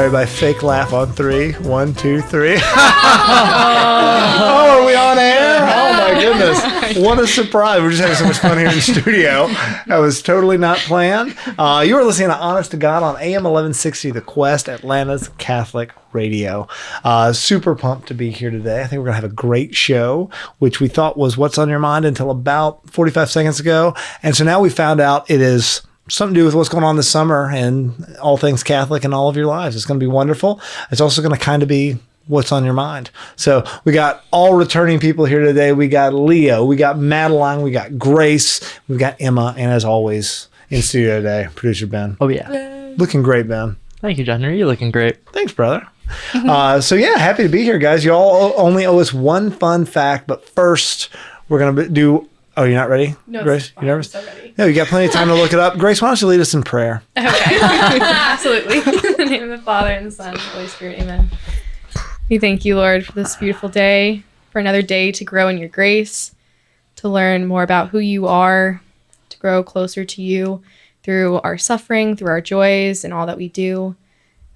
Everybody fake laugh on 3. 1, 2, 3. Oh, are we on air? Oh my goodness. What a surprise. We're just having so much fun here in the studio. That was totally not planned. You were listening to Honest to God on AM 1160 The Quest, Atlanta's Catholic Radio. Super pumped to be here today. I think we're going to have a great show, which we thought was What's on Your Mind until about 45 seconds ago. And so now we found out it is something to do with what's going on this summer and all things Catholic in all of your lives. It's going to be wonderful. It's also going to kind of be what's on your mind. So we got all returning people here today. We got Leo, we got Madeline, we got Grace, we've got Emma, and as always, in studio today, producer Ben. Oh, yeah. Looking great, Ben. Thank you, John. You're looking great. Thanks, brother. So yeah, happy to be here, guys. You all only owe us one fun fact, but first we're going to do... Oh, you're not ready? No, Grace, you nervous? I'm so ready. No, you got plenty of time to look it up. Grace, why don't you lead us in prayer? Okay. Absolutely. In the name of the Father, and the Son, and the Holy Spirit. Amen. We thank you, Lord, for this beautiful day, for another day to grow in your grace, to learn more about who you are, to grow closer to you through our suffering, through our joys, and all that we do.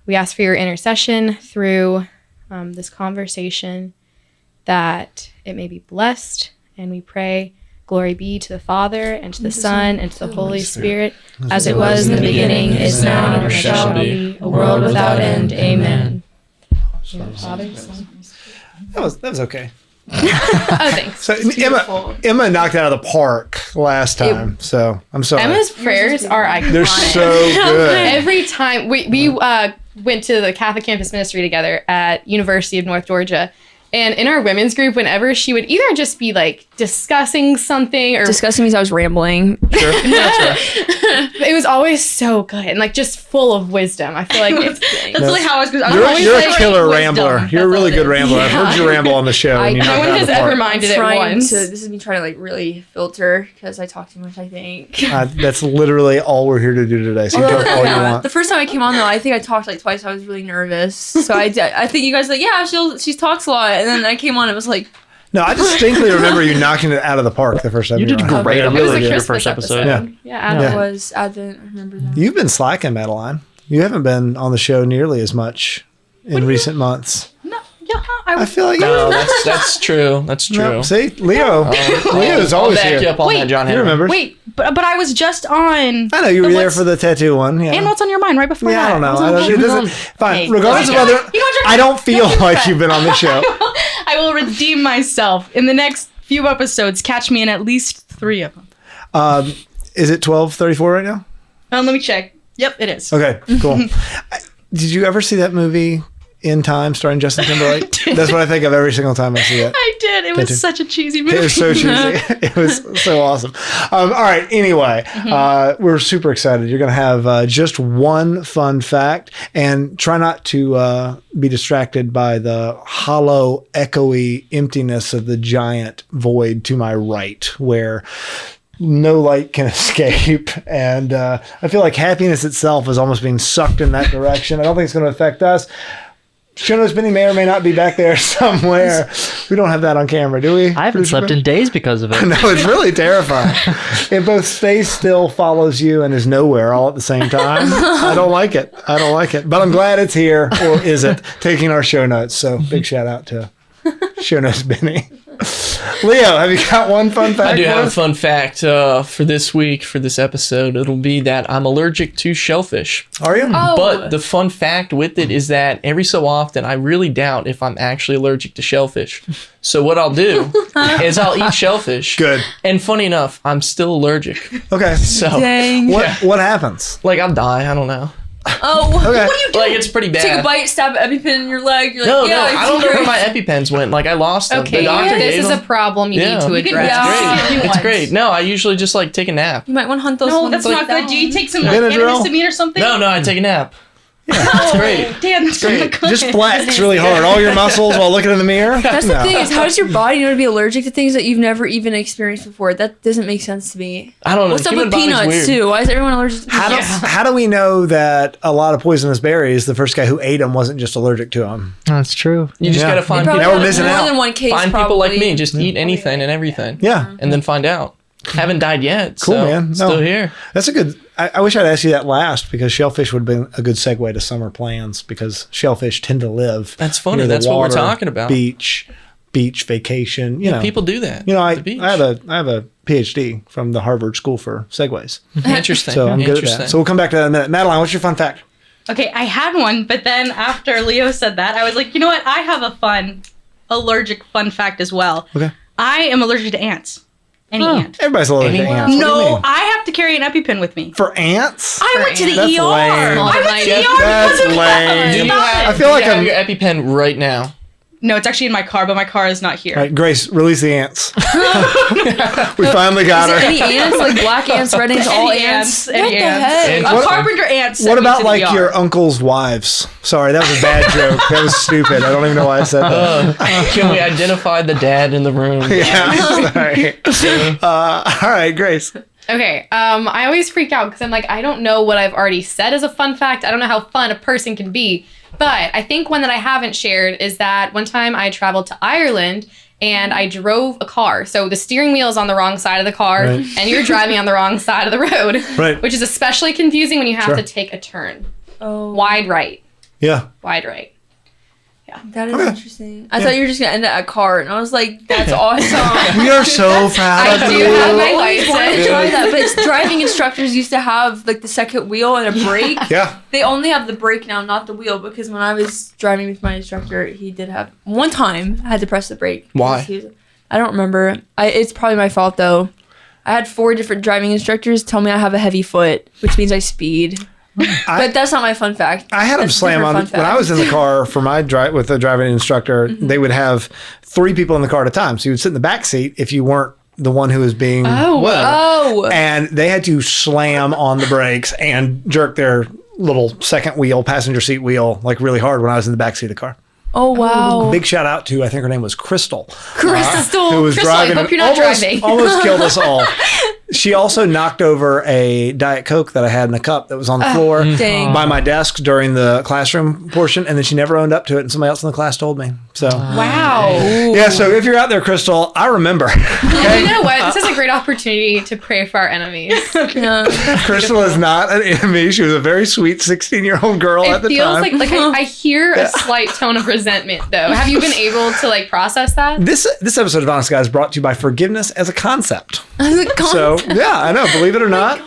We ask for your intercession through this conversation, that it may be blessed, and we pray, glory be to the Father, and to the Son, and to the Holy Spirit, as it was in the beginning, is now, and shall be, a world without end. Amen. Father, Son. That was okay. Oh, thanks. So Emma knocked it out of the park last time, so I'm sorry. Emma's prayers are iconic. They're so good. Every time we went to the Catholic campus ministry together at University of North Georgia. And in our women's group, whenever she would either just be like discussing something or discussing means I was rambling. Sure. it was always so good and like just full of wisdom. I feel like it's that's really how I was. You're a killer rambler. You're a really good rambler. I've heard you ramble on the show. No one has ever minded it once. This is me trying to like really filter because I talk too much. I think that's literally all we're here to do today. So you talk all you want. The first time I came on though, I think I talked like twice. I was really nervous. So I think you guys were like, yeah, she talks a lot. And then I came on, it was like... No, I distinctly remember you knocking it out of the park the first time you did great. It was your first episode. Yeah, it was Advent. I remember that. You've been slacking, Madeline. You haven't been on the show nearly as much in recent months. No, yeah, I feel like... No, that's true. That's true. No, see? Leo. Leo's always here. I'll back you up on that, John Henry. You remember? Wait, but I was just on... I know, you were there for the tattoo one. Yeah. And What's on Your mind right before that. I don't know. It doesn't... Fine. Hey, regardless of other... I don't feel like you've been on the show. I will redeem myself. In the next few episodes, catch me in at least 3 of them. Is it 12:34 right now? Let me check. Yep, it is. Okay, cool. Did you ever see that movie In Time starring Justin Timberlake? That's what I think of every single time I see it. I did. It was such a cheesy movie. It was so cheesy. It was so awesome. All right. Anyway, we're super excited. You're going to have just one fun fact, and try not to be distracted by the hollow, echoey emptiness of the giant void to my right, where no light can escape. And I feel like happiness itself is almost being sucked in that direction. I don't think it's going to affect us. Shono's Benny may or may not be back there somewhere. We don't have that on camera, do we? I haven't slept in days because of it. No, it's really terrifying. It both stays still, follows you, and is nowhere all at the same time. I don't like it. But I'm glad it's here, or is it, taking our show notes. So big shout out to Shono's Benny. Leo, have you got one fun fact? I do have a fun fact for this week, for this episode. It'll be that I'm allergic to shellfish. Are you? Oh. But the fun fact with it is that every so often I really doubt if I'm actually allergic to shellfish. So what I'll do is I'll eat shellfish. Good. And funny enough, I'm still allergic. Okay. So Dang. What happens? like I'll die. I don't know. Oh, Okay. what do you do? Like it's pretty bad. Take a bite, stab an EpiPen in your leg. You're like, No, yeah, I don't know where my EpiPens went. Like I lost them. Okay, The doctor this gave is them. a problem you need to Yeah. address. Yeah. It's great. No, I usually just like take a nap. You might want to hunt those No, ones. that's like not good. down. Do you take some Benadryl? antihistamine or something? No, I take a nap. It's great. Damn, that's Great. not good. Just flex really hard. All your muscles while looking in the mirror? That's the No. thing is, how does your body know to be allergic to things that you've never even experienced before? That doesn't make sense to me. I don't know. What's up Human with body's peanuts weird. too? Why is everyone allergic to How peanuts? how do we know that a lot of poisonous berries, the first guy who ate them wasn't just allergic to them? That's true. You just Yeah. gotta They find probably Now we're have missing more out. than one case. find probably. people like me. Just eat anything and everything. Yeah. And then find out. Haven't died yet. Cool, so man. No. Still here. That's a good. I wish I'd asked you that last because shellfish would have been a good segue to summer plans because shellfish tend to live. That's funny. near the That's what we're water, talking about. Beach vacation. You know, People do that. You know, at the beach. I have a PhD from the Harvard School for segues, Interesting. so I'm good at Interesting. that. So we'll come back to that in a minute. Madeline, what's your fun fact? Okay, I had one, but then after Leo said that, I was like, you know what? I have a allergic fun fact as well. Okay. I am allergic to ants. Any ant. Everybody's allergic to Anyone? ants. What do you No, mean? I have to carry an EpiPen with me. For ants? I went to the That's ER. lame. I went to the ER That's because of lame. that. Do you Stop have, it. I feel like do you have I'm- your EpiPen right now? No, it's actually in my car, but my car is not here. All right, Grace, release the ants. We finally got her. Any ants, like black ants, red ants, all Any ants? any What the ants. heck? And A what- carpenter ant sent What me about to the like ER. your uncle's wives? Sorry, that was a bad joke. That was stupid. I don't even know why I said that. Can we identify the dad in the room? Yeah, sorry. All right, Grace. Okay. I always freak out because I'm like, I don't know what I've already said as a fun fact. I don't know how fun a person can be. But I think one that I haven't shared is that one time I traveled to Ireland and I drove a car. So the steering wheel is on the wrong side of the car Right. and you're driving on the wrong side of the road. Right. Which is especially confusing when you have Sure. to take a turn. Oh, Wide right. Yeah. Wide right. that is Okay. interesting. I thought you were just gonna end at a car, and I was like, "That's awesome." We are so proud I of do you. have my I always wanted to license. try that, but it's driving instructors used to have like the second wheel and a brake. Yeah. They only have the brake now, not the wheel, because when I was driving with my instructor, he did have one time I had to press the brake. Why? I don't remember. It's probably my fault though. I had 4 different driving instructors tell me I have a heavy foot, which means I speed. But that's not my fun fact. I had them That's a slam on different fun when I fact. was in the car for my drive with a driving instructor. They would have 3 people in the car at a time, so you would sit in the back seat if you weren't the one who was being Oh, and they had to slam on the brakes and jerk their little second wheel, passenger seat wheel, like really hard when I was in the back seat of the car. oh wow. Big shout out to I think her name was Crystal, Crystal. who was Crystal, I driving. hope you're not almost, driving. almost killed us all. She also knocked over a Diet Coke that I had in a cup that was on the floor dang. by my desk during the classroom portion, and then she never owned up to it, and somebody else in the class told me. So Wow. yeah, so if you're out there, Crystal, I remember. And you know what? This is a great opportunity to pray for our enemies. Yeah. Crystal is not an enemy. She was a very sweet 16-year-old girl at It the feels time. like I hear a slight tone of resentment though. Have you been able to like process that? This episode of Honest Guys is brought to you by forgiveness as a concept. So So yeah, I know. Believe it or not,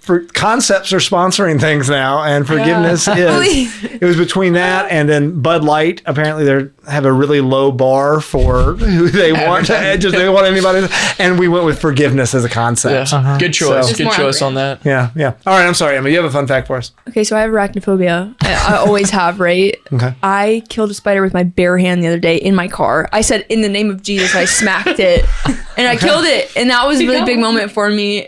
for concepts are sponsoring things now, and forgiveness is. It was between that and then Bud Light. Apparently, they have a really low bar for who they want to just they want anybody, and we went with forgiveness as a concept. Yeah. Good choice. So- Good Just more choice on that. Yeah, yeah. All right, I'm sorry, Emma. You have a fun fact for us? Okay, so I have arachnophobia. I always have, right? Okay. I killed a spider with my bare hand the other day in my car. I said, "In the name of Jesus," I smacked it, and I killed it, and that was a really big moment for me.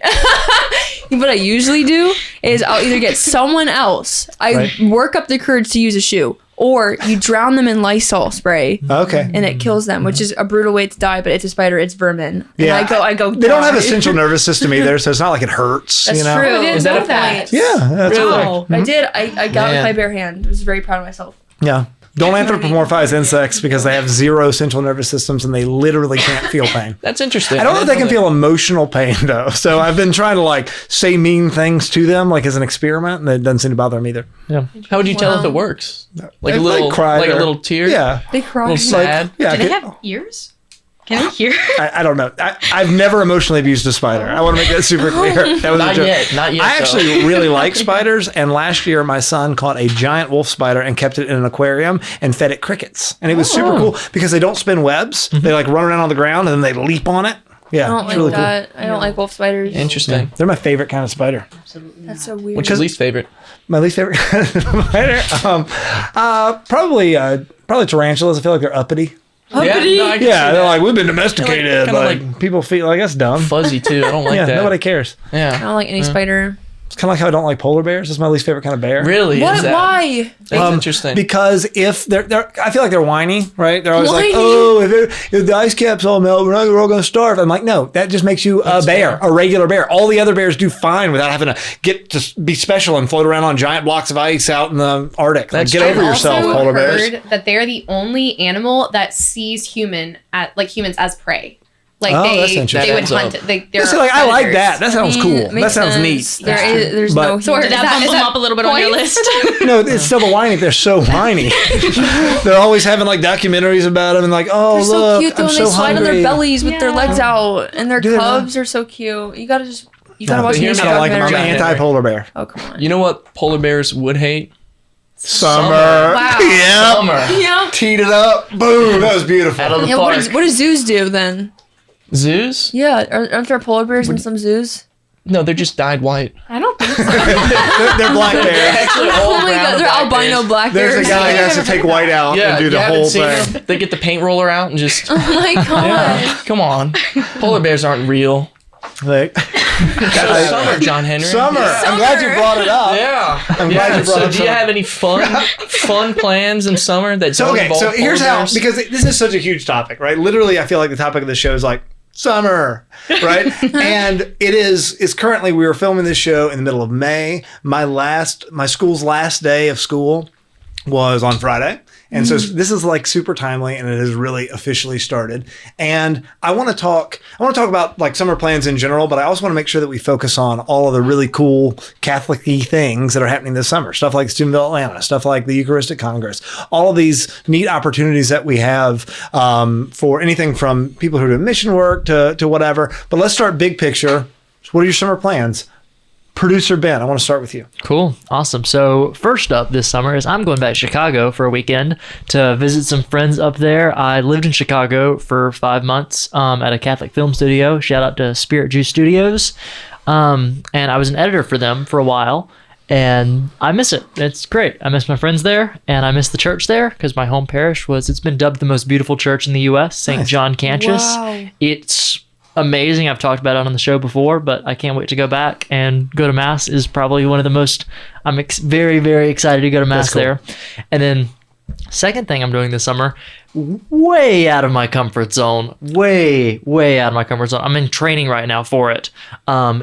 What I usually do is I'll either get someone else. I Right. work up the courage to use a shoe, or you drown them in Lysol spray. Okay. And it kills them, which is a brutal way to die. But it's a spider; it's vermin. And Yeah. I go. They don't have a die. central nervous system either, so it's not like it hurts. That's you know? true. I didn't Is that know a that. Yeah, that's Really? correct. Wow. I did. I got it with Man. my bare hand. I was very proud of myself. Yeah. Don't anthropomorphize insects because they have 0 central nervous systems and they literally can't feel pain. That's interesting. I don't know if they can feel emotional pain though. So I've been trying to like say mean things to them like as an experiment, and it doesn't seem to bother them either. Yeah. How would you tell if Wow. it works? Like They, a little, cry like a or- little tear. Yeah. They A cry. little sad. Yeah. Do they have ears? Can they hear? I don't know. I've never emotionally abused a spider. I want to make that super clear. That was a Not joke. yet. Not yet. I though. actually really like spiders, and last year my son caught a giant wolf spider and kept it in an aquarium and fed it crickets, and it was super cool because they don't spin webs; they like run around on the ground and then they leap on it. Yeah, I don't it's like really that. I don't like wolf spiders. Interesting. cool. They're my favorite kind of spider. That's so weird. What's your least favorite? My least favorite kind of spider, probably tarantulas. I feel like they're uppity. Yeah, no, I can see Yeah, they're that. like we've been domesticated. kinda Like, people feel like that's dumb. Fuzzy too. I don't like Yeah, that. nobody cares. I Yeah. don't like any spider. It's kind of like how I don't like polar bears. It's my least favorite kind of bear. Really? What? Is that, Why? That's interesting. Because if they're, I feel like they're whiny, right? They're always Whiny? like, oh, if the ice caps all melt, we're all going to starve. I'm like, no, that just makes you a bear, a regular bear. All the other bears do fine without having to get to be special and float around on giant blocks of ice out in the Arctic. Like, That's get true. over I've yourself, also polar bears. heard that they're the only animal that sees humans as prey. Like Oh, that's they interesting. would hunt it. They're See, like, I like predators. that. That sounds cool. That Makes sounds sense. neat. There's But- no So human. Did that bump them up a little bit on your points? list? No, it's still the whining. They're so whiny. They're always having like documentaries about them and like, oh, They're so look, cute though, I'm and so they slide on their hungry. bellies with their Yeah. legs out, and their Do they cubs are so cute. You gotta No, watch but here's nature what I don't like them. I'm documentary. anti-polar bear. Oh come on. You know what polar bears would hate? Summer. Wow. Yeah. Summer. Yeah. Teed it up. Boom. That was beautiful. Out of the Yeah. park. What do zoos do then? Zoos? Yeah. Aren't there polar bears in some zoos? No, they're just dyed white. I don't think so. They're black bears. Actually, Oh my god, they're albino black There's bears. a guy who has to take white out Yeah, and do you the haven't whole seen thing. them? They get the paint roller out and just. Oh my god. Come on, polar bears aren't real. Like, So summer, John Henry. summer. I'm glad you brought it up. Yeah. I'm glad you brought So up do you summer. have any fun plans in summer that So don't okay, involve so here's polar how, bears? because this is such a huge topic, right? Literally, I feel like the topic of the show is like summer, right? And it's currently, we were filming this show in the middle of May. My school's last day of school was on Friday. And so this is like super timely, and it has really officially started. And I want to talk about like summer plans in general, but I also want to make sure that we focus on all of the really cool Catholic-y things that are happening this summer. Stuff like Studentville Atlanta, stuff like the Eucharistic Congress, all of these neat opportunities that we have for anything from people who do mission work to whatever. But let's start big picture. What are your summer plans? Producer Ben, I want to start with you. Cool. Awesome. So first up this summer is I'm going back to Chicago for a weekend to visit some friends up there. I lived in Chicago for 5 months at a Catholic film studio. Shout out to Spirit Juice Studios. And I was an editor for them for a while. And I miss it. It's great. I miss my friends there, and I miss the church there because my home parish it's been dubbed the most beautiful church in the U.S., St. John Cantius. Wow. It's amazing. I've talked about it on the show before, but I can't wait to go back and go to Mass is probably one of the most, I'm very, very excited to go to Mass cool. there. And then second thing I'm doing this summer, way out of my comfort zone, way out of my comfort zone. I'm in training right now for it.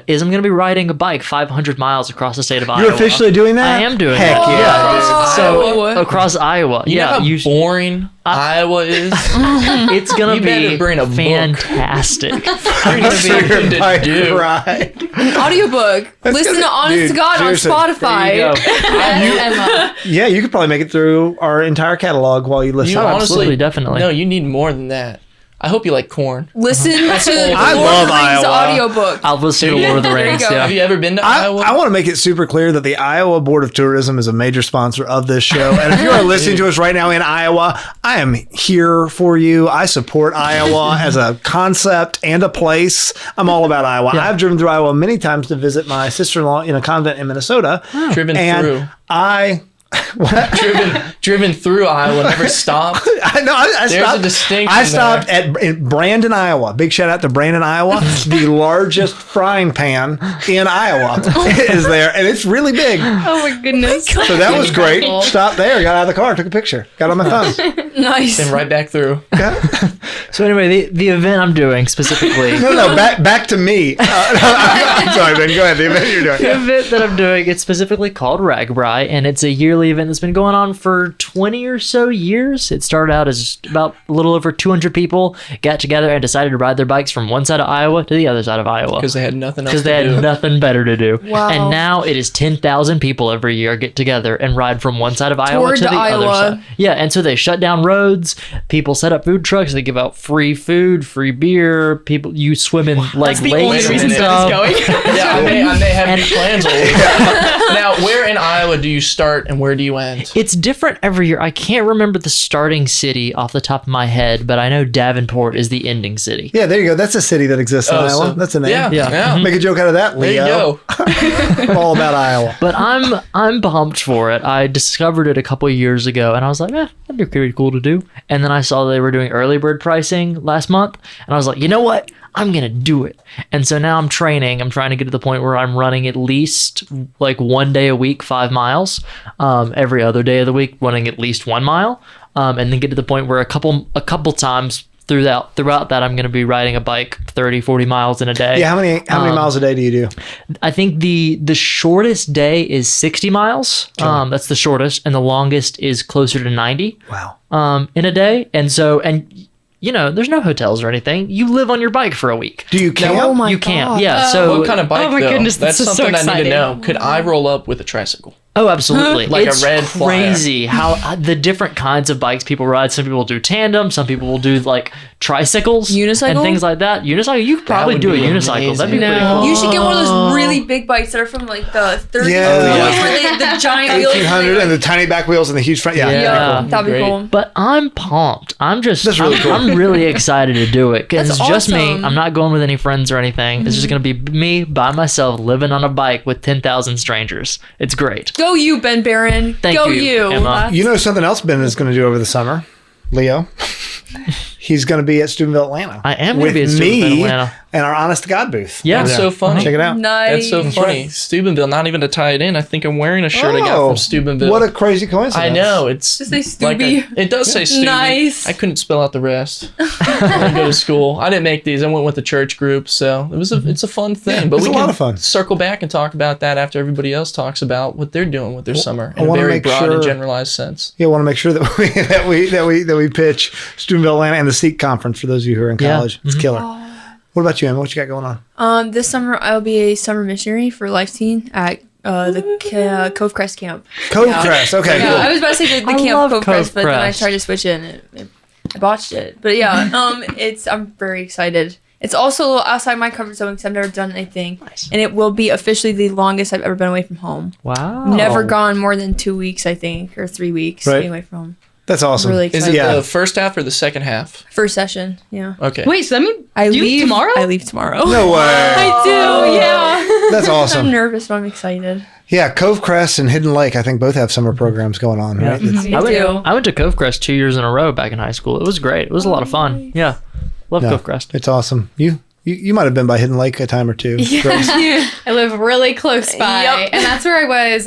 Is I'm going to be riding a bike 500 miles across the state of Iowa. You're officially doing that? I am doing Heck that. yeah. So Iowa. across Iowa, You know yeah, how boring Iowa is? it's gonna You better be bring a book. fantastic. You're gonna be Your something to bike do. ride. Audiobook. Listen gonna- to Honest dude, to God seriously. on Spotify. There you go. Emma. Yeah, you could probably make it through our entire catalog while you listen. You honestly, absolutely, definitely. No, you need more than that. I hope you like corn. Listen to the I Lord love of the Rings Iowa. audiobook. I'll listen to Lord of the There you Rings. go. Yeah. Have you ever been to Iowa? I want to make it super clear that the Iowa Board of Tourism is a major sponsor of this show. And if you are listening to us right now in Iowa, I am here for you. I support Iowa as a concept and a place. I'm all about Iowa. Yeah. I've driven through Iowa many times to visit my sister-in-law in a convent in Minnesota. Driven and through. driven through Iowa, never stopped. I know. I There's stopped, a distinction I stopped in Brandon, Iowa. Big shout out to Brandon, Iowa. The largest frying pan in Iowa is there, and it's really big. Oh my goodness. So that was great. Cool. Stopped there, got out of the car, took a picture, got on my phone. Nice. Then right back through. So anyway, the event I'm doing specifically, No, back to me. I'm sorry, Ben. Go ahead. The event you're the doing. event that I'm doing, it's specifically called Ragbri, and it's a yearly event that's been going on for 20 or so years. It started out as about a little over 200 people got together and decided to ride their bikes from one side of Iowa to the other side of Iowa. Because they had nothing else Because to they do. had nothing better to do. Wow. And now it is 10,000 people every year get together and ride from one side of Iowa Toward to the other Iowa. side. Yeah, and so they shut down roads. People set up food trucks. They give out free food, free beer. People, you swim in like That's the only lakes and reason stuff. Ben's going. Yeah, I may have big plans all over. Now, where in Iowa do you start and where do you end? It's different every year. I can't remember the starting city off the top of my head, but I know Davenport is the ending city. Yeah, there you go. That's a city that exists in Oh, Iowa. so- That's a name. Yeah, Yeah. yeah. Make a joke out of that, There you Leo. go. All about Iowa. But I'm pumped for it. I discovered it a couple of years ago, and I was like, that'd be pretty cool to do. And then I saw they were doing early bird pricing last month, and I was like, you know what? I'm gonna do it. And so now I'm training. I'm trying to get to the point where I'm running at least like 1 day a week, 5 miles. Every other day of the week, running at least 1 mile, and then get to the point where a couple times throughout that I'm going to be riding a bike 30, 40 miles in a day. Yeah, how many miles a day do you do? I think the shortest day is 60 miles. That's the shortest, and the longest is closer to 90 Wow. in a day. And so, and there's no hotels or anything. You live on your bike for a week. Do you camp? Oh my You camp, God. yeah. So What kind of bike, Oh my though? goodness, That's this is so something I need to exciting. know. Could I roll up with a tricycle? Oh, absolutely. Like a it's red flyer. crazy how the different kinds of bikes people ride. Some people do tandem. Some people will do like tricycles. Unicycle? And things like that. Unicycle. You could probably would do a be unicycle. That'd be amazing. pretty No. cool. You should get one of those really big bikes that are from like the 30s. Yeah. Where the giant wheels. 1800 and the tiny back wheels and the huge front. Yeah. Yeah. Yeah, that'd be Great. cool. But I'm pumped. That's really cool. I'm really excited to do it because That's it's just me. awesome. I'm not going with any friends or anything. It's just gonna be me by myself living on a bike with 10,000 strangers. It's great. Go you, Ben Barron. Thank Go you, Emma. You know something else Ben is going to do over the summer, Leo? He's going to be at Steubenville, Atlanta. I am gonna with be at Steubenville, me Atlanta. and our Honest to God booth. Yeah. That's so funny. Check it out. Nice. That's so funny. right. Steubenville, not even to tie it in. I think I'm wearing a shirt I got Oh, from Steubenville. What a crazy coincidence. I know. It's Just say like Stubby. it does say Steuben. Nice. I couldn't spell out the rest. I didn't go to school. I didn't make these. I went with the church group, so it's a fun thing. But it's we a can lot of fun. circle back and talk about that after everybody else talks about what they're doing with their summer I in a wanna very make broad sure- and generalized sense. Yeah, I want to make sure that we pitch Steubenville, Atlanta, and the SEEK conference for those of you who are in Yeah. college. It's killer. What about you, Emma? What you got going on? This summer I'll be a summer missionary for Life Teen at the Cove Crest camp. Cove Crest. Okay, Yeah, I cool. was about to say the I camp love Cove Crest, Cove but then I Crest. tried to switch it and I botched it. But yeah, I'm very excited. It's also a little outside my comfort zone because I've never done anything, and it will be officially the longest I've ever been away from home. Wow. Never gone more than 2 weeks, I think, or 3 weeks Right. being away from home. That's awesome. Really Is excited. it Yeah. the first half or the second half? First session, yeah. Okay. Wait, so that means I do you leave tomorrow? I leave tomorrow. No way. I do, yeah. That's I'm awesome. nervous, but I'm excited. Yeah, Cove Crest and Hidden Lake, I think both have summer programs going on, right? It's- I went, do. I went to Cove Crest 2 years in a row back in high school. It was great. It was a lot of fun. Yeah. Love no, Cove Crest. it's awesome. You might have been by Hidden Lake a time or two. Grace. I live really close by, Yep. and that's where I was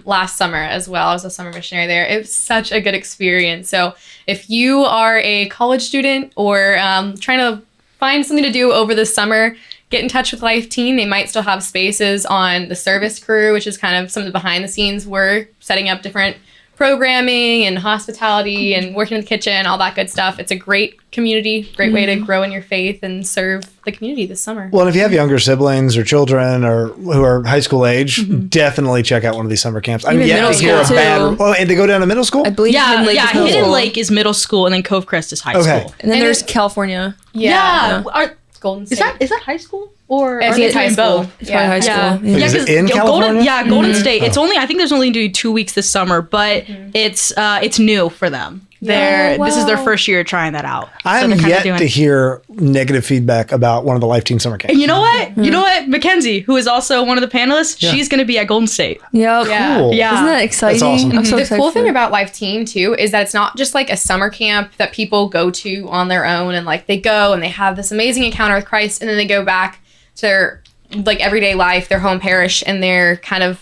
last summer as well. I was a summer missionary there. It was such a good experience. So if you are a college student or trying to find something to do over the summer, get in touch with Life Teen. They might still have spaces on the service crew, which is kind of some of the behind the scenes work, setting up different programming and hospitality and working in the kitchen, all that good stuff. It's a great community, great way to grow in your faith and serve the community this summer. Well, if you have younger siblings or children or who are high school age, definitely check out one of these summer camps. I'm Even yet middle to hear a school, bad. too. Oh, and they go down to middle school? I believe Yeah, Hidden Lake is middle Hidden school. Lake is middle school, and then Cove Crest is high Okay. school. And then And there's it- California. Yeah. Are- Golden is State. that high school or I are think they it's high doing school. both? It's probably high school. Yeah, Is it 'cause in California? Golden State. It's only I think there's only going to be 2 weeks this summer, but it's new for them. This is their first year trying that out. I'm they're kinda yet doing- to hear negative feedback about one of the Life Teen summer camps. And you know what? You know what? Mackenzie, who is also one of the panelists, she's going to be at Golden State. Yep. Yeah. Cool. Yeah. Isn't that exciting? awesome. I'm so The excited cool for thing it. about Life Teen too is that it's not just like a summer camp that people go to on their own and like they go and they have this amazing encounter with Christ and then they go back to their like everyday life, their home parish, and they're kind of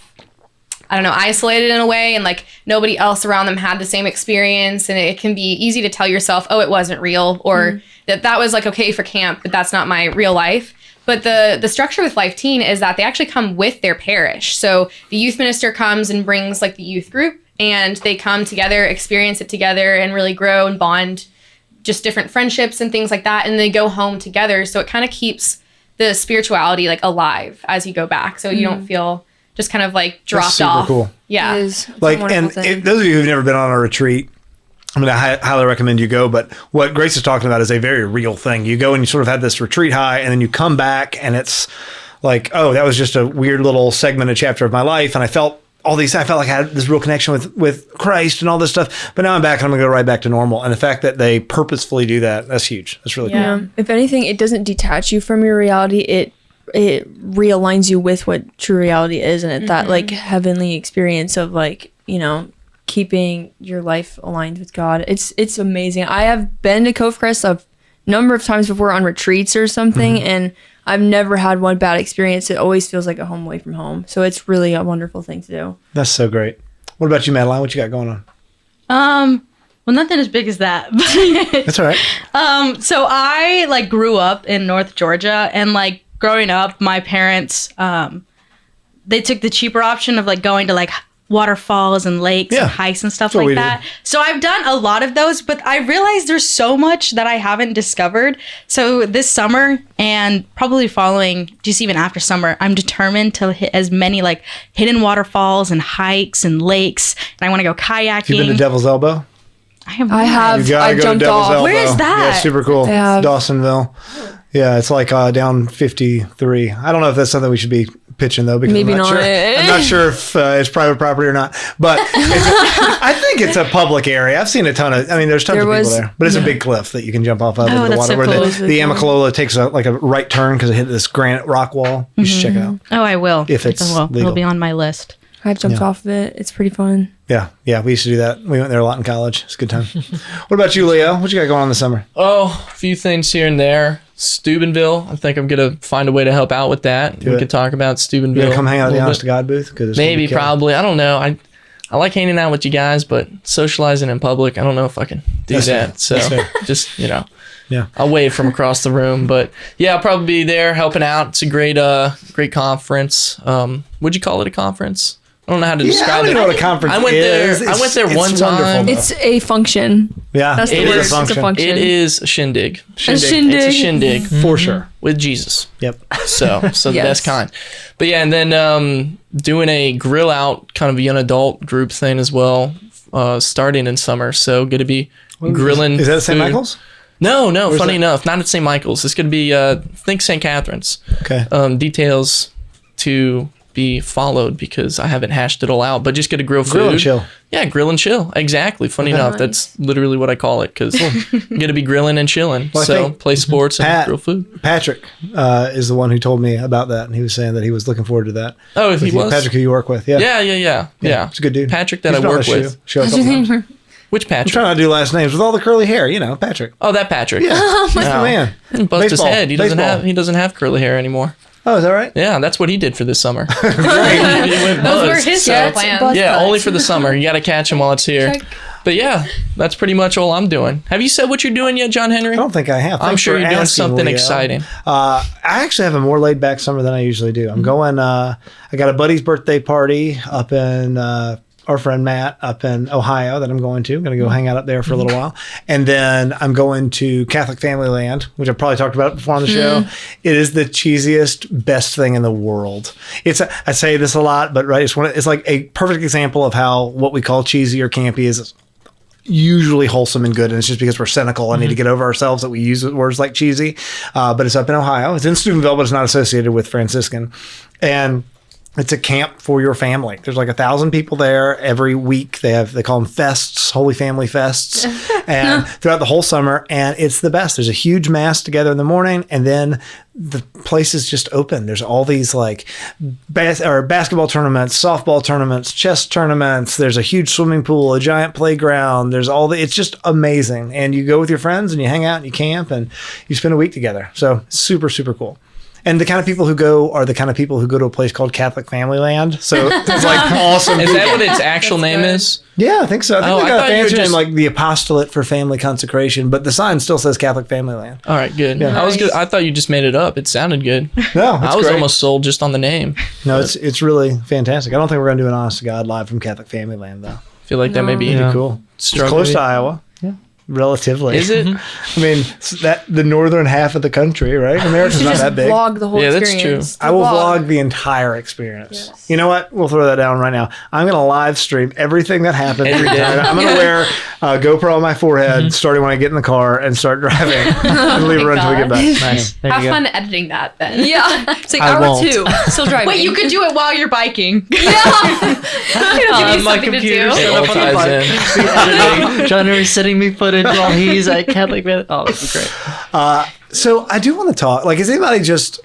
isolated in a way, and like nobody else around them had the same experience, and it can be easy to tell yourself, oh, it wasn't real, or that was like okay for camp, but that's not my real life. But the structure with Life Teen is that they actually come with their parish. So the youth minister comes and brings like the youth group, and they come together, experience it together, and really grow and bond, just different friendships and things like that, and they go home together. So it kind of keeps the spirituality like alive as you go back, so you don't feel just kind of like dropped super off. cool. Yeah. It is. It's a Like, wonderful and thing. those of you who've never been on a retreat, I mean, I highly recommend you go. But what Grace is talking about is a very real thing. You go and you sort of have this retreat high, and then you come back, and it's like, oh, that was just a weird little segment, a chapter of my life, and I felt like I had this real connection with Christ and all this stuff. But now I'm back, and I'm gonna go right back to normal. And the fact that they purposefully do that—that's huge. That's really cool. Yeah. If anything, it doesn't detach you from your reality. It realigns you with what true reality is, and that like heavenly experience of like, keeping your life aligned with God. It's amazing. I have been to Cove Crest a number of times before on retreats or something, and I've never had one bad experience. It always feels like a home away from home. So it's really a wonderful thing to do. That's so great. What about you, Madeline? What you got going on? Well, nothing as big as that. That's all right. So I like grew up in North Georgia, and like growing up, my parents they took the cheaper option of like going to like waterfalls and lakes Yeah. and hikes and stuff That's what we like do. that. So I've done a lot of those, but I realized there's so much that I haven't discovered. So this summer and probably following, just even after summer, I'm determined to hit as many like hidden waterfalls and hikes and lakes. And I want to go kayaking. You've been to Devil's Elbow? I have. I have. You gotta I go to jumped Devil's off. Elbow. Where is that? Yeah, super cool. They have- Dawsonville. Yeah, it's like down 53. I don't know if that's something we should be pitching though, because Maybe I'm not not. sure. I'm not sure if it's private property or not. But I think it's a public area. I've seen a ton of. I mean, there's tons There of people was- there, but it's a big cliff that you can jump off of into the that's water. so Where cool. the Amicalola takes a right turn because it hit this granite rock wall. You should check it out. Oh, I will. If it's I will. legal. It'll be on my list. I jumped Yeah. off of it. It's pretty fun. Yeah, we used to do that. We went there a lot in college. It's a good time. What about you, Leo? What you got going on this summer? Oh, a few things here and there. Steubenville. I think I'm gonna find a way to help out with that. Do we it. could talk about Steubenville. You gonna come hang out at a the little Honest bit. to God booth? Cause it's Maybe, gonna be killer. probably. I don't know. I like hanging out with you guys, but socializing in public, I don't know if I can do That's fair. that. So That's fair. just Yeah. I'll wave from across the room. But yeah, I'll probably be there helping out. It's a great conference. Would you call it a conference? I don't know how to Yeah, I describe don't it. know what a conference I went is. there. I went there It's one wonderful, time. though. It's a function. Yeah, That's the It word. is It's a function. It is a shindig. A shindig. It's a shindig for sure. with Jesus. Yep. So the Yes. best kind. But yeah, and then doing a grill out kind of young adult group thing as well, starting in summer. So going to be grilling. Is that St. food. Michael's? No. Where's Funny that? enough, not at St. Michael's. It's going to be think St. Catherine's. Okay. Details to be followed because I haven't hashed it all out. But just get to grill food. Grill and chill. Yeah, grill and chill. Exactly. Funny enough, that's literally what I call it because I'm going to be grilling and chilling. Well, I so think play sports and Pat- grill food. Patrick is the one who told me about that, and he was saying that he was looking forward to that. Oh, if he With you. was. Patrick, who you work with? Yeah. Yeah. He's a good dude. Patrick that He's I been on work the with. Show a couple times. Which I'm Patrick? trying not to do last names with all the curly hair. You know, Patrick. Oh, that Patrick. Yeah, he's the man. Bust his Baseball. head. He doesn't have curly hair anymore. Oh, is that right? Yeah, that's what he did for this summer. He went Those were buzzed, his so- plans. Yeah, only for the summer. You got to catch him while it's here. But yeah, that's pretty much all I'm doing. Have you said what you're doing yet, John Henry? I don't think I have. I'm Thanks sure for you're doing asking, something Leo. exciting. I actually have a more laid back summer than I usually do. I'm going. I got a buddy's birthday party up in our friend Matt up in Ohio that I'm going to. I'm going to go hang out up there for a little while, and then I'm going to Catholic Family Land, which I've probably talked about before on the show. It is the cheesiest, best thing in the world. I say this a lot, but right, it's like a perfect example of how what we call cheesy or campy is usually wholesome and good, and it's just because we're cynical and need to get over ourselves that we use words like cheesy. But it's up in Ohio. It's in Steubenville, but it's not associated with Franciscan. And it's a camp for your family. There's like 1,000 people there every week. They call them fests, Holy Family fests, and throughout the whole summer. And it's the best. There's a huge mass together in the morning, and then the place is just open. There's all these like basketball tournaments, softball tournaments, chess tournaments. There's a huge swimming pool, a giant playground. There's it's just amazing. And you go with your friends and you hang out and you camp and you spend a week together. So super, super cool. And the kind of people who go are the kind of people who go to a place called Catholic Family Land. So it's like awesome. Is that what its actual name is? Yeah, I think so. I think Oh, they I got a thought you were fancy name just- like the Apostolate for Family Consecration, but the sign still says Catholic Family Land. All right, good. Yeah. I was good. I thought you just made it up. It sounded good. No, it's I was great. almost sold just on the name. No, it's really fantastic. I don't think we're going to do an Honest to God live from Catholic Family Land, though. I feel like that may be Yeah. Pretty cool. It's Struggle. close to Iowa. Yeah. Relatively. Is it? I mean, the northern half of the country, right? America's not Just that big. vlog the whole Yeah, that's experience. I will vlog the entire experience. Yes. You know what? We'll throw that down right now. I'm going to live stream everything that happened. Every day. I'm going to wear a GoPro on my forehead starting when I get in the car and start driving and leave it until we get back. Nice. There Have you go. fun editing that then. Yeah, it's like I hour won't. 2, still driving. Wait, you could do it while you're biking. Give you my something to computer do. It all ties in. editing. John Henry's sending me footage while he's at Catholic Family. Oh, this is great. So I do want to talk. Like, is anybody just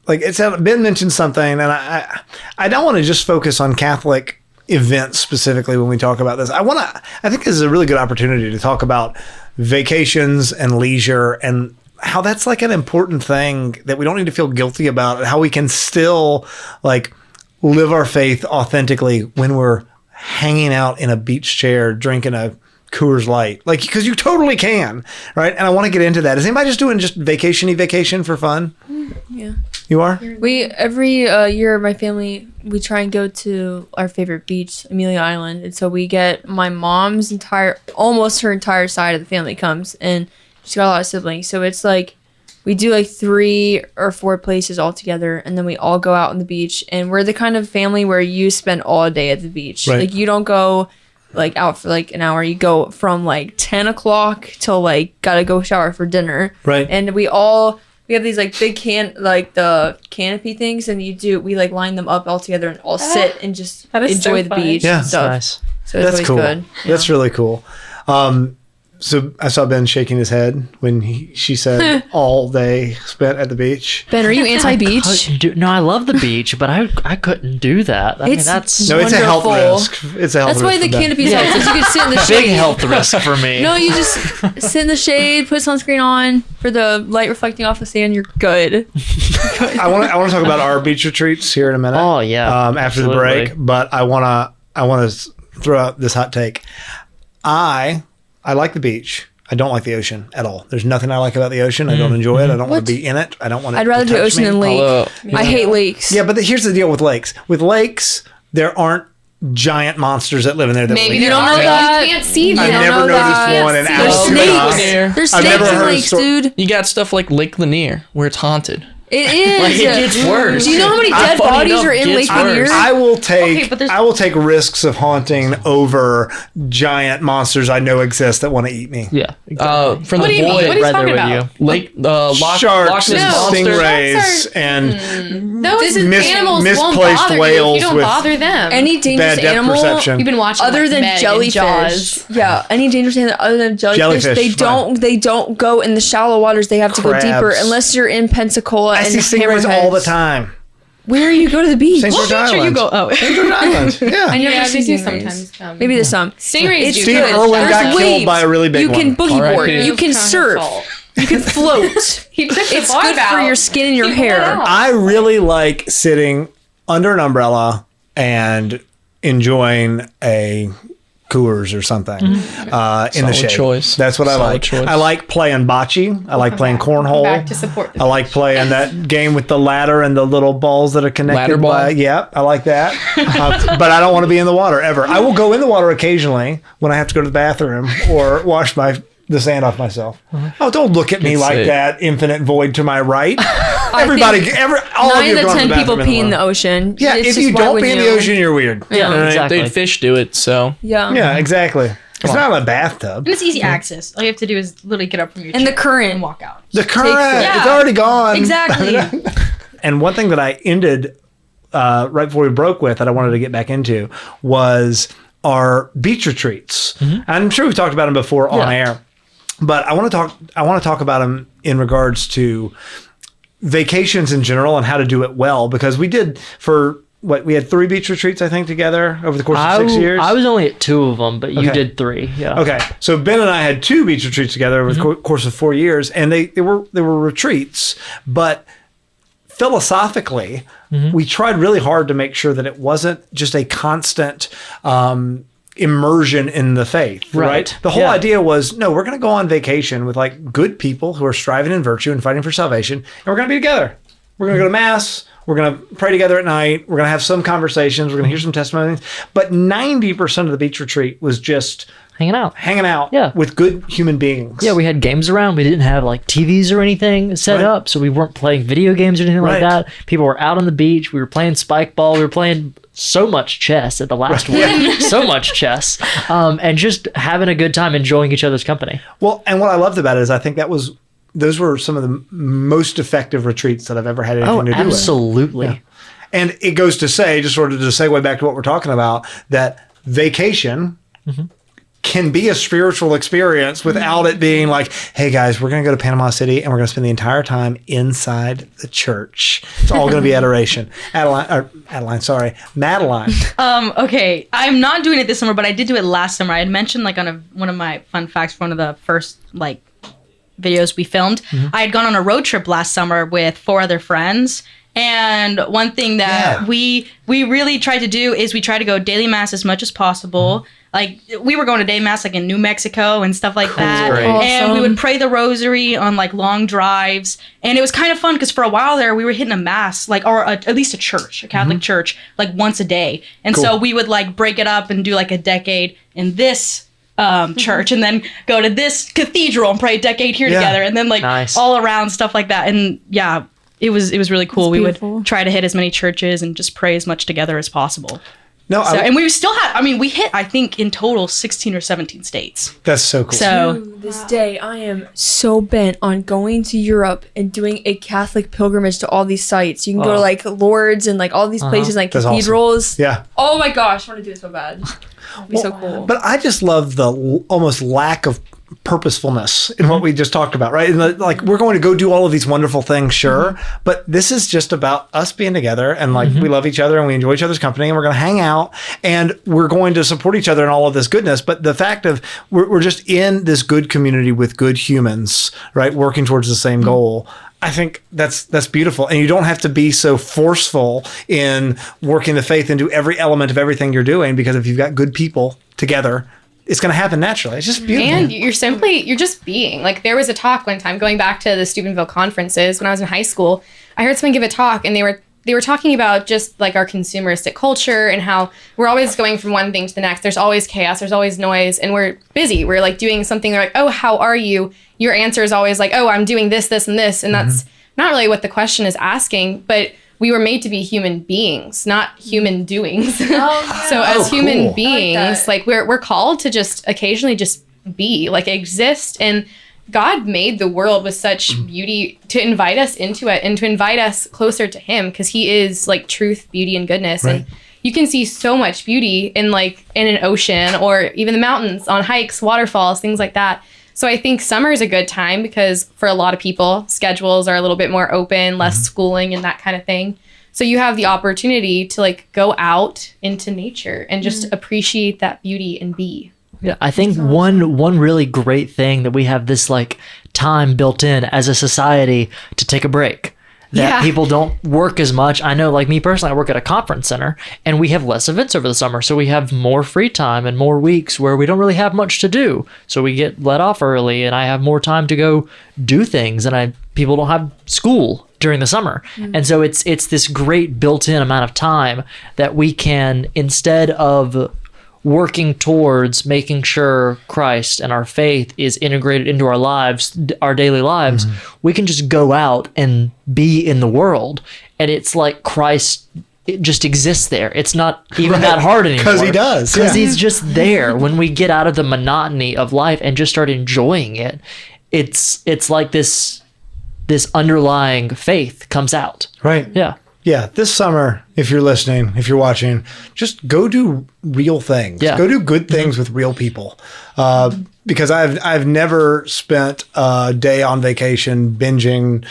like Ben mentioned something, and I don't want to just focus on Catholic events specifically when we talk about this. I think this is a really good opportunity to talk about vacations and leisure and how that's like an important thing that we don't need to feel guilty about, and how we can still like live our faith authentically when we're hanging out in a beach chair drinking a Coors Light, like, because you totally can, right? And I want to get into that. Is anybody just doing just vacation for fun? Yeah. You You are? We every year, my family, we try and go to our favorite beach, Amelia Island, and so we get my mom's almost her entire side of the family comes, and she's got a lot of siblings, so it's like we do like 3 or 4 places all together, and then we all go out on the beach, and we're the kind of family where you spend all day at the beach. Right. Like you don't go like out for like an hour. You go from like 10 o'clock till like gotta go shower for dinner. Right. And we have these like big the canopy things, and we like line them up all together and all sit and just That is so enjoy the fun. beach Yeah. and stuff. Nice. So it's That's always cool. good. That's really cool. So I saw Ben shaking his head when she said all day spent at the beach. Ben, are you anti-beach? No, I love the beach, but I couldn't do that. I mean, It's- that's No, it's a health Wonderful. risk. It's a health That's risk. why the for Ben. canopy's Yeah. out, because you can sit in the a shade. big health risk for me. No, you just sit in the shade, put sunscreen on for the light reflecting off the sand. You're good. I want to talk about our beach retreats here in a minute. Oh, yeah, After the absolutely. break, but I want to throw out this hot take. I like the beach. I don't like the ocean at all. There's nothing I like about the ocean. I don't enjoy it. I don't want to be in it. I don't want it I'd rather to do touch ocean me. than lake. Although, I hate lakes. Yeah, but here's the deal with lakes. With lakes, there aren't giant monsters that live in there. That Maybe live you there. don't know that. You can't see I've them. never know noticed that. one in There's Oh, Alabama. snakes. snakes. There's I've snakes never in heard a lakes, story- dude. you got stuff like Lake Lanier where it's haunted. It is. Like, it gets worse. Do you know how many dead Funny bodies enough, are in gets Lake Lanier? worse. I will take Okay, but there's- I will take risks of haunting over giant monsters I know exist that want to eat me. Yeah. From What the do you mean? void, What are you right there talking with about? you. Lake Loch Sharks Ness and Monster. stingrays Sharks and Those animals won't misplaced bother you whales if you don't with bother them. Any dangerous bad depth animal perception. You've been watching other like, than Meg and jellyfish. Jaws. Yeah, any dangerous animal other than jellyfish, Jellyfish, they don't go in the shallow waters. They have to go deeper Crabs. unless you're in Pensacola I and see stingrays all the hammerheads. time. Where you go to the beach? St. George What beach are you Island. go? Oh, St. George Island. Yeah. Yeah, they do stingrays. sometimes come. Maybe there's some. Stingrays It's do. Steve good. Irwin There's got killed waves. by a really big You can one. boogie board. R.I.P. You can It's surf. kind of fault. You can float. He took the It's barb good for out. your skin and your He pulled it hair. out. I really like sitting under an umbrella and enjoying a Coors or something in the Solid shade. choice. That's what I Solid like. choice. I like playing bocce. I like playing cornhole. Back to support the I like playing that game with the ladder and the little balls that are connected. Ladder ball? Yeah, I like that. But I don't want to be in the water ever. I will go in the water occasionally when I have to go to the bathroom or wash the sand off myself. Oh, don't look at me It's like safe. that infinite void to my right. Everybody, all of 9 you to go to 10 the people bathroom pee in the water. ocean. Yeah, It's if just you why don't wouldn't be in the you? ocean, you're weird. Yeah. All right? Exactly. Dude, fish do it, so Yeah. Yeah, exactly. It's not a bathtub. and it's easy access. All you have to do is literally get up from your And the chair current. and walk out. The current, Yeah. it's already gone. Exactly. And one thing that I ended right before we broke with that I wanted to get back into was our beach retreats. I'm sure we've talked about them before on air, but I want to talk about them in regards to vacations in general and how to do it well, because we did we had 3 beach retreats, I think, together over the course of 6 years. I was only at 2 of them, but you Okay. did 3. Yeah. Okay, so Ben and I had 2 beach retreats together over the course of 4 years, and they were retreats, but philosophically, we tried really hard to make sure that it wasn't just a constant immersion in the faith, right? The whole Yeah. idea was, no, we're going to go on vacation with like good people who are striving in virtue and fighting for salvation, and we're going to be together. We're going to go to mass. We're going to pray together at night. We're going to have some conversations. We're going to hear some testimonies. But 90% of the beach retreat was just Hanging out. hanging out Yeah. with good human beings. Yeah, we had games around. We didn't have like TVs or anything set Right. up, so we weren't playing video games or anything Right. like that. People were out on the beach. We were playing spike ball. We were playing so much chess at the last one. So much chess. And just having a good time, enjoying each other's company. Well, and what I loved about it is I think those were some of the most effective retreats that I've ever had anything Oh, to do with. absolutely. Yeah. And it goes to say, just sort of to segue back to what we're talking about, that vacation can be a spiritual experience without it being like, hey guys, we're going to go to Panama City and we're going to spend the entire time inside the church. It's all going to be adoration. Madeline. Okay, I'm not doing it this summer, but I did do it last summer. I had mentioned like on one of my fun facts for one of the first like videos we filmed. I had gone on a road trip last summer with 4 other friends. And one thing that we really tried to do is we try to go daily mass as much as possible. like we were going to day mass like in New Mexico and stuff like that. great. And we Awesome. would pray the rosary on like long drives. And it was kind of fun because for a while there we were hitting a mass at least a church, a Catholic church, like once a day. And so Cool. we would like break it up and do like a decade in this church and then go to this cathedral and pray a decade here Yeah. together and then like Nice. all around stuff like that. And yeah, it was really cool. We beautiful. would try to hit as many churches and just pray as much together as possible. No, So, and we still had, we hit, I think, in total 16 or 17 states. that's so cool. So, To this day, I am so bent on going to Europe and doing a Catholic pilgrimage to all these sites. You can go to like Lourdes and like all these places, like That's awesome. cathedrals. Yeah. Oh my gosh, I want to do it so bad. It'd be so cool. But I just love the almost lack of purposefulness in what we just talked about, right? And like we're going to go do all of these wonderful things, sure, but this is just about us being together and like we love each other and we enjoy each other's company and we're going to hang out and we're going to support each other in all of this goodness. But the fact of we're just in this good community with good humans, right, working towards the same goal. I think that's beautiful. And you don't have to be so forceful in working the faith into every element of everything you're doing, because if you've got good people together, it's going to happen naturally. It's just beautiful. And you're just being. Like, there was a talk one time, going back to the Steubenville conferences when I was in high school. I heard someone give a talk, and they were talking about just like our consumeristic culture and how we're always going from one thing to the next. There's always chaos, there's always noise, and we're busy. We're like doing something. They're like, oh, how are you? Your answer is always like, oh, I'm doing this, this, and this. And that's not really what the question is asking, but we were made to be human beings, not human doings. So as human cool. beings, like we're called to just occasionally just be, like exist. And God made the world with such beauty to invite us into it and to invite us closer to him, because he is like truth, beauty, and goodness. Right. And you can see so much beauty in an ocean or even the mountains, on hikes, waterfalls, things like that. So I think summer is a good time because for a lot of people, schedules are a little bit more open, less schooling and that kind of thing. So you have the opportunity to like go out into nature and just appreciate that beauty and be. Yeah, I think one really great thing that we have this like time built in as a society to take a break. That Yeah. people don't work as much. I know, like me personally, I work at a conference center and we have less events over the summer. So we have more free time and more weeks where we don't really have much to do. So we get let off early and I have more time to go do things, and people don't have school during the summer. And so it's this great built-in amount of time that we can, instead of working towards making sure Christ and our faith is integrated into our lives, our daily lives, we can just go out and be in the world. And it's like Christ, it just exists there. It's not even that hard anymore. 'Cause he does, Because yeah. he's just there. When we get out of the monotony of life and just start enjoying it, it's like this underlying faith comes out. Right. Yeah. Yeah, this summer, if you're listening, if you're watching, just go do real things. Yeah. Go do good things with real people. Because I've never spent a day on vacation binging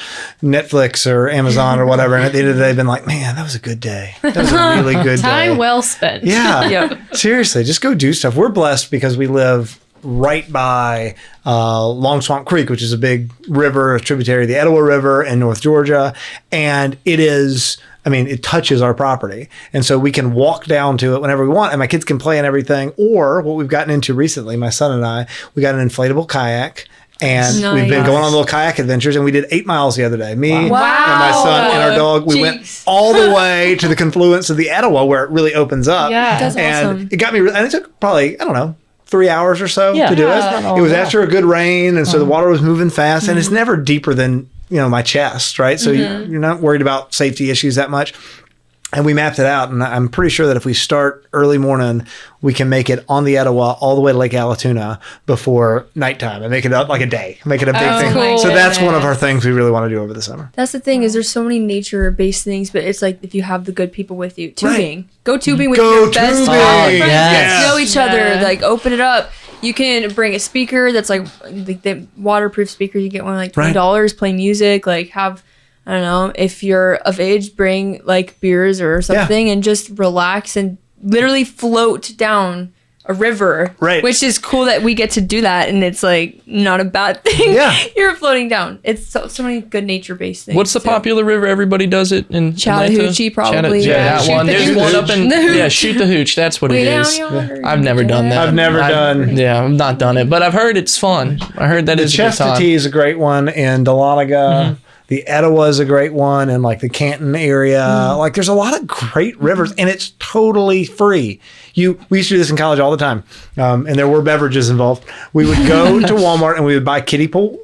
Netflix or Amazon or whatever, and at the end of the day, been like, man, that was a good day. That was a really good day. Time well spent. Yeah. Yep. Seriously, just go do stuff. We're blessed because we live right by Long Swamp Creek, which is a big river, a tributary of the Etowah River in North Georgia. And it touches our property. And so we can walk down to it whenever we want, and my kids can play and everything. Or what we've gotten into recently, my son and I, we got an inflatable kayak. And we've been Nice. going on little kayak adventures, and we did 8 miles the other day. Me and Wow. my son and our dog, we went Jeez. all the way to the confluence of the Etowah where it really opens up. Yeah. That's and awesome. it got me, and it took probably, 3 hours or so Yeah. to do Yeah. it. It was after a good rain, and so the water was moving fast, and it's never deeper than my chest, right? So you're not worried about safety issues that much. And we mapped it out, and I'm pretty sure that if we start early morning, we can make it on the Etowah all the way to Lake Allatoona before nighttime, and make it up like a day, make it a big thing. cool. So that's one of our things we really want to do over the summer. That's the thing, is there's so many nature-based things, but it's like if you have the good people with you. Tubing. Right. Go tubing with Go your best tubing. friends. Yes. Know each other. Yeah. Like, open it up. You can bring a speaker that's like the waterproof speaker. You get one like $20. Play music. Like, have, I don't know, if you're of age, bring like beers or something and just relax and literally float down a river, Right. which is cool that we get to do that, and it's like not a bad thing. Yeah. You're floating down. It's so many good nature based things. What's the too. popular river everybody does it in Chattahoochee, Atlanta? probably. Yeah, Yeah. that Shoot one. the There's hooch. one up in The hooch. yeah, shoot the hooch. That's what Way it down is. yonder. I've never done that. I've never done. Yeah, I've not done it, but I've heard it's fun. I heard that The is a good time. Chestatee is a great one in Dahlonega. The Etowah is a great one in like the Canton area. Like there's a lot of great rivers, and it's totally free. We used to do this in college all the time, and there were beverages involved. We would go to Walmart and we would buy kiddie pools,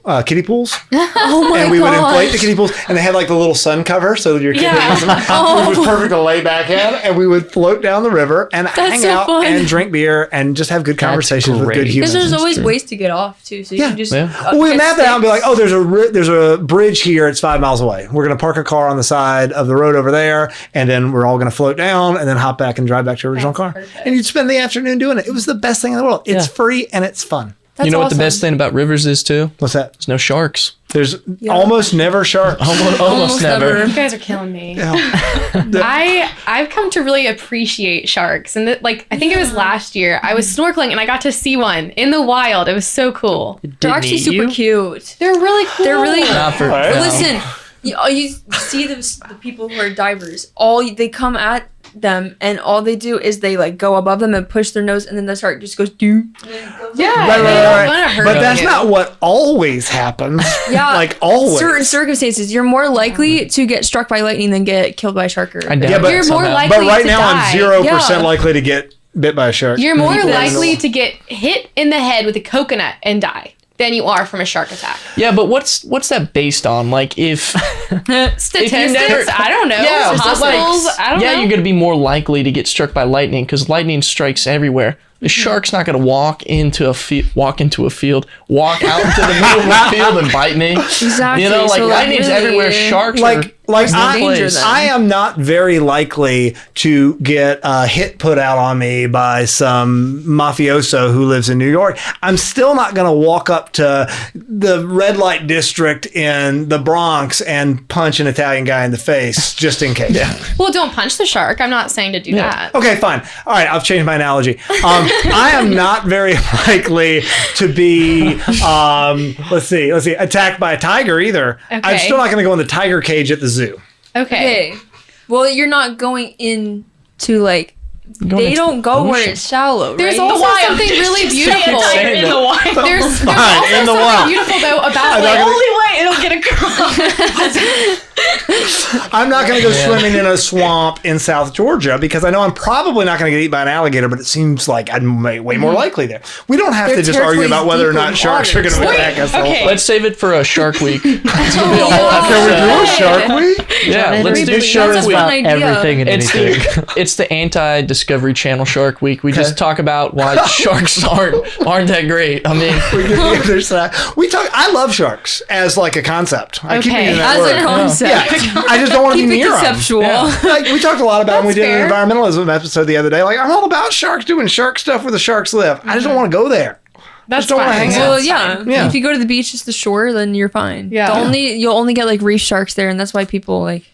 Oh my and we would gosh. inflate the kiddie pools, and they had like the little sun cover so that your kid Yeah. it was perfect to lay back in, and we would float down the river and hang so out fun. and drink beer and just have good conversations with great. good Because humans. Because there's always true. ways to get off too, so you Yeah. can just. Yeah. Well, we get map that out and be like, sticks. oh, there's a bridge here. It's 5 miles away. We're going to park a car on the side of the road over there, and then we're all going to float down and then hop back and drive back to your original car. perfect. And you'd spend the afternoon doing it. It was the best thing in the world. It's Yeah. free and it's fun. That's You know what awesome. the best thing about rivers is too? What's that? There's no sharks. There's almost never sharks. Almost never. You guys are killing me. Yeah. I've come to really appreciate sharks, and I think it was last year. I was snorkeling and I got to see one in the wild. It was so cool. They're actually super cute. They're really cool. They're really. Not for, Alright. no. Listen, you see the people who are divers. They come at them, and all they do is they like go above them and push their nose, and then the shark just goes do. Yeah, Right, they right, don't right. wanna hurt But that's you. not what always happens. Yeah, Like always. certain circumstances, you're more likely to get struck by lightning than get killed by a shark. Or I doubt Yeah, but- it You're more somehow. likely But right to now die. I'm 0% Yeah. likely to get bit by a shark. You're more Yes. likely to get hit in the head with a coconut and die than you are from a shark attack. Yeah, but what's that based on? Like if Statistics? never- I don't know. Yeah, but Hospitals? I don't know. you're going to be more likely to get struck by lightning because lightning strikes everywhere. The shark's not going to walk out into the middle of the field and bite me. Exactly. You know, like so, lightning's really, everywhere. Sharks like are like no place. I am not very likely to get a hit put out on me by some mafioso who lives in New York. I'm still not going to walk up to the red light district in the Bronx and punch an Italian guy in the face just in case. Well, don't punch the shark. I'm not saying to do that. Okay, fine. All right, I've changed my analogy. I am not very likely to be, let's see, attacked by a tiger either. I'm Okay. still not going to go in the tiger cage at the zoo. Okay. Okay. Well, you're not going into like. Going They into don't go the where ocean. it's shallow, There's right? also something really beautiful. saying that. There's also Fine, in the something wild. beautiful though about I'm not like, gonna- Way it'll get across. I'm not going to go swimming in a swamp in South Georgia because I know I'm probably not going to get eaten by an alligator, but it seems like I'm way more likely there. We don't have Their to just argue territory's about whether or deeper not in sharks are going to waters. attack us. the whole okay. time. Let's save it for a Shark Week. It's gonna be a whole Can we do a episode. Shark Week? Yeah, let's do That's Shark a Week. fun about idea. everything and It's anything. it's the anti-Discovery Channel Shark Week. We just talk about why sharks aren't that great. I mean, We give the other side. I love sharks as like a concept. I keep Okay. using that As word. a concept. Yeah, I just don't want to be Keep it near them. conceptual. Like we talked a lot about when we That's did an fair. environmentalism episode the other day. Like I'm all about sharks doing shark stuff where the sharks live. I just don't want to go there. that's don't wanna fine. hang out. Well, yeah. Yeah. If you go to the beach, just the shore, then you're fine. Yeah. You'll only get like reef sharks there, and that's why people like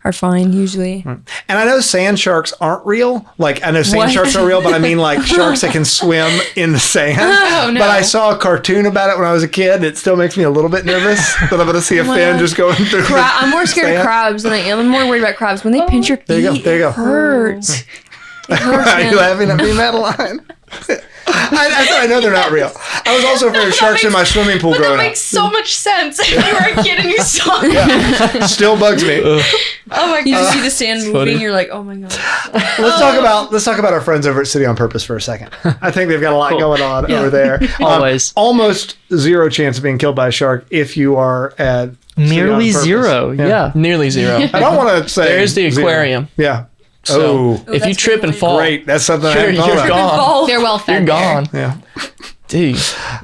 are fine usually. And I know sand sharks aren't real. Like I know sand What? sharks are real, but I mean like sharks that can swim in the sand. Oh, no. But I saw a cartoon about it when I was a kid, and it still makes me a little bit nervous that I'm going to see a fin just going through. I'm more scared of sand. crabs than I am. I'm more worried about crabs. When they pinch your feet, There you go, there you go. it hurts. It hurts, Are you man. laughing at me, Madeline? I know they're not real. I was also afraid of sharks in my swimming pool But that growing makes so much sense. If you were a kid and you saw it. up. Still bugs me. Oh my You god. just see the sand moving, funny. you're like, oh my god. Let's talk about our friends over at City on Purpose for a second. I think they've got a lot going on over there. Always. Almost zero chance of being killed by a shark if you are at City on Nearly Purpose. zero. Yeah. nearly zero. I don't want to say There's the zero. aquarium. Yeah. So Oh, if you that's trip and really fall, great. That's something I you're, hadn't thought you're about. gone. They're well fed. You're gone, Yeah. dude.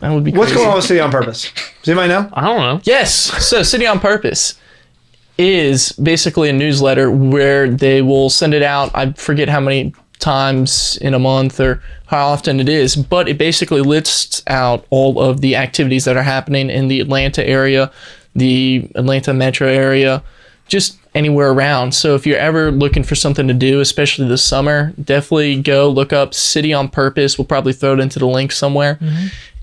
That would be What's crazy. going on with City on Purpose? Does anybody know? I don't know. Yes. So City on Purpose is basically a newsletter where they will send it out. I forget how many times in a month or how often it is, but it basically lists out all of the activities that are happening in the Atlanta area, the Atlanta metro area, just anywhere around. So if you're ever looking for something to do, especially this summer, definitely go look up City on Purpose. We'll probably throw it into the link somewhere.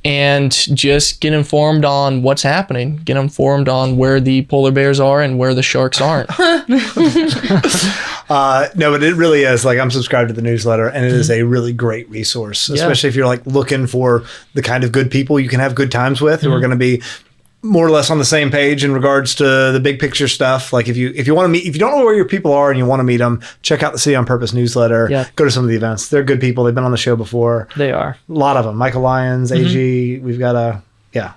And just get informed on what's happening. Get informed on where the polar bears are and where the sharks aren't. No, but it really is. Like, I'm subscribed to the newsletter, and it is a really great resource, especially if you're like looking for the kind of good people you can have good times with, who are going to be more or less on the same page in regards to the big picture stuff. Like, if you want to meet, if you don't know where your people are and you want to meet them, check out the City on Purpose newsletter. Yeah. Go to some of the events. They're good people. They've been on the show before. They are. A lot of them. Michael Lyons, AG. We've got a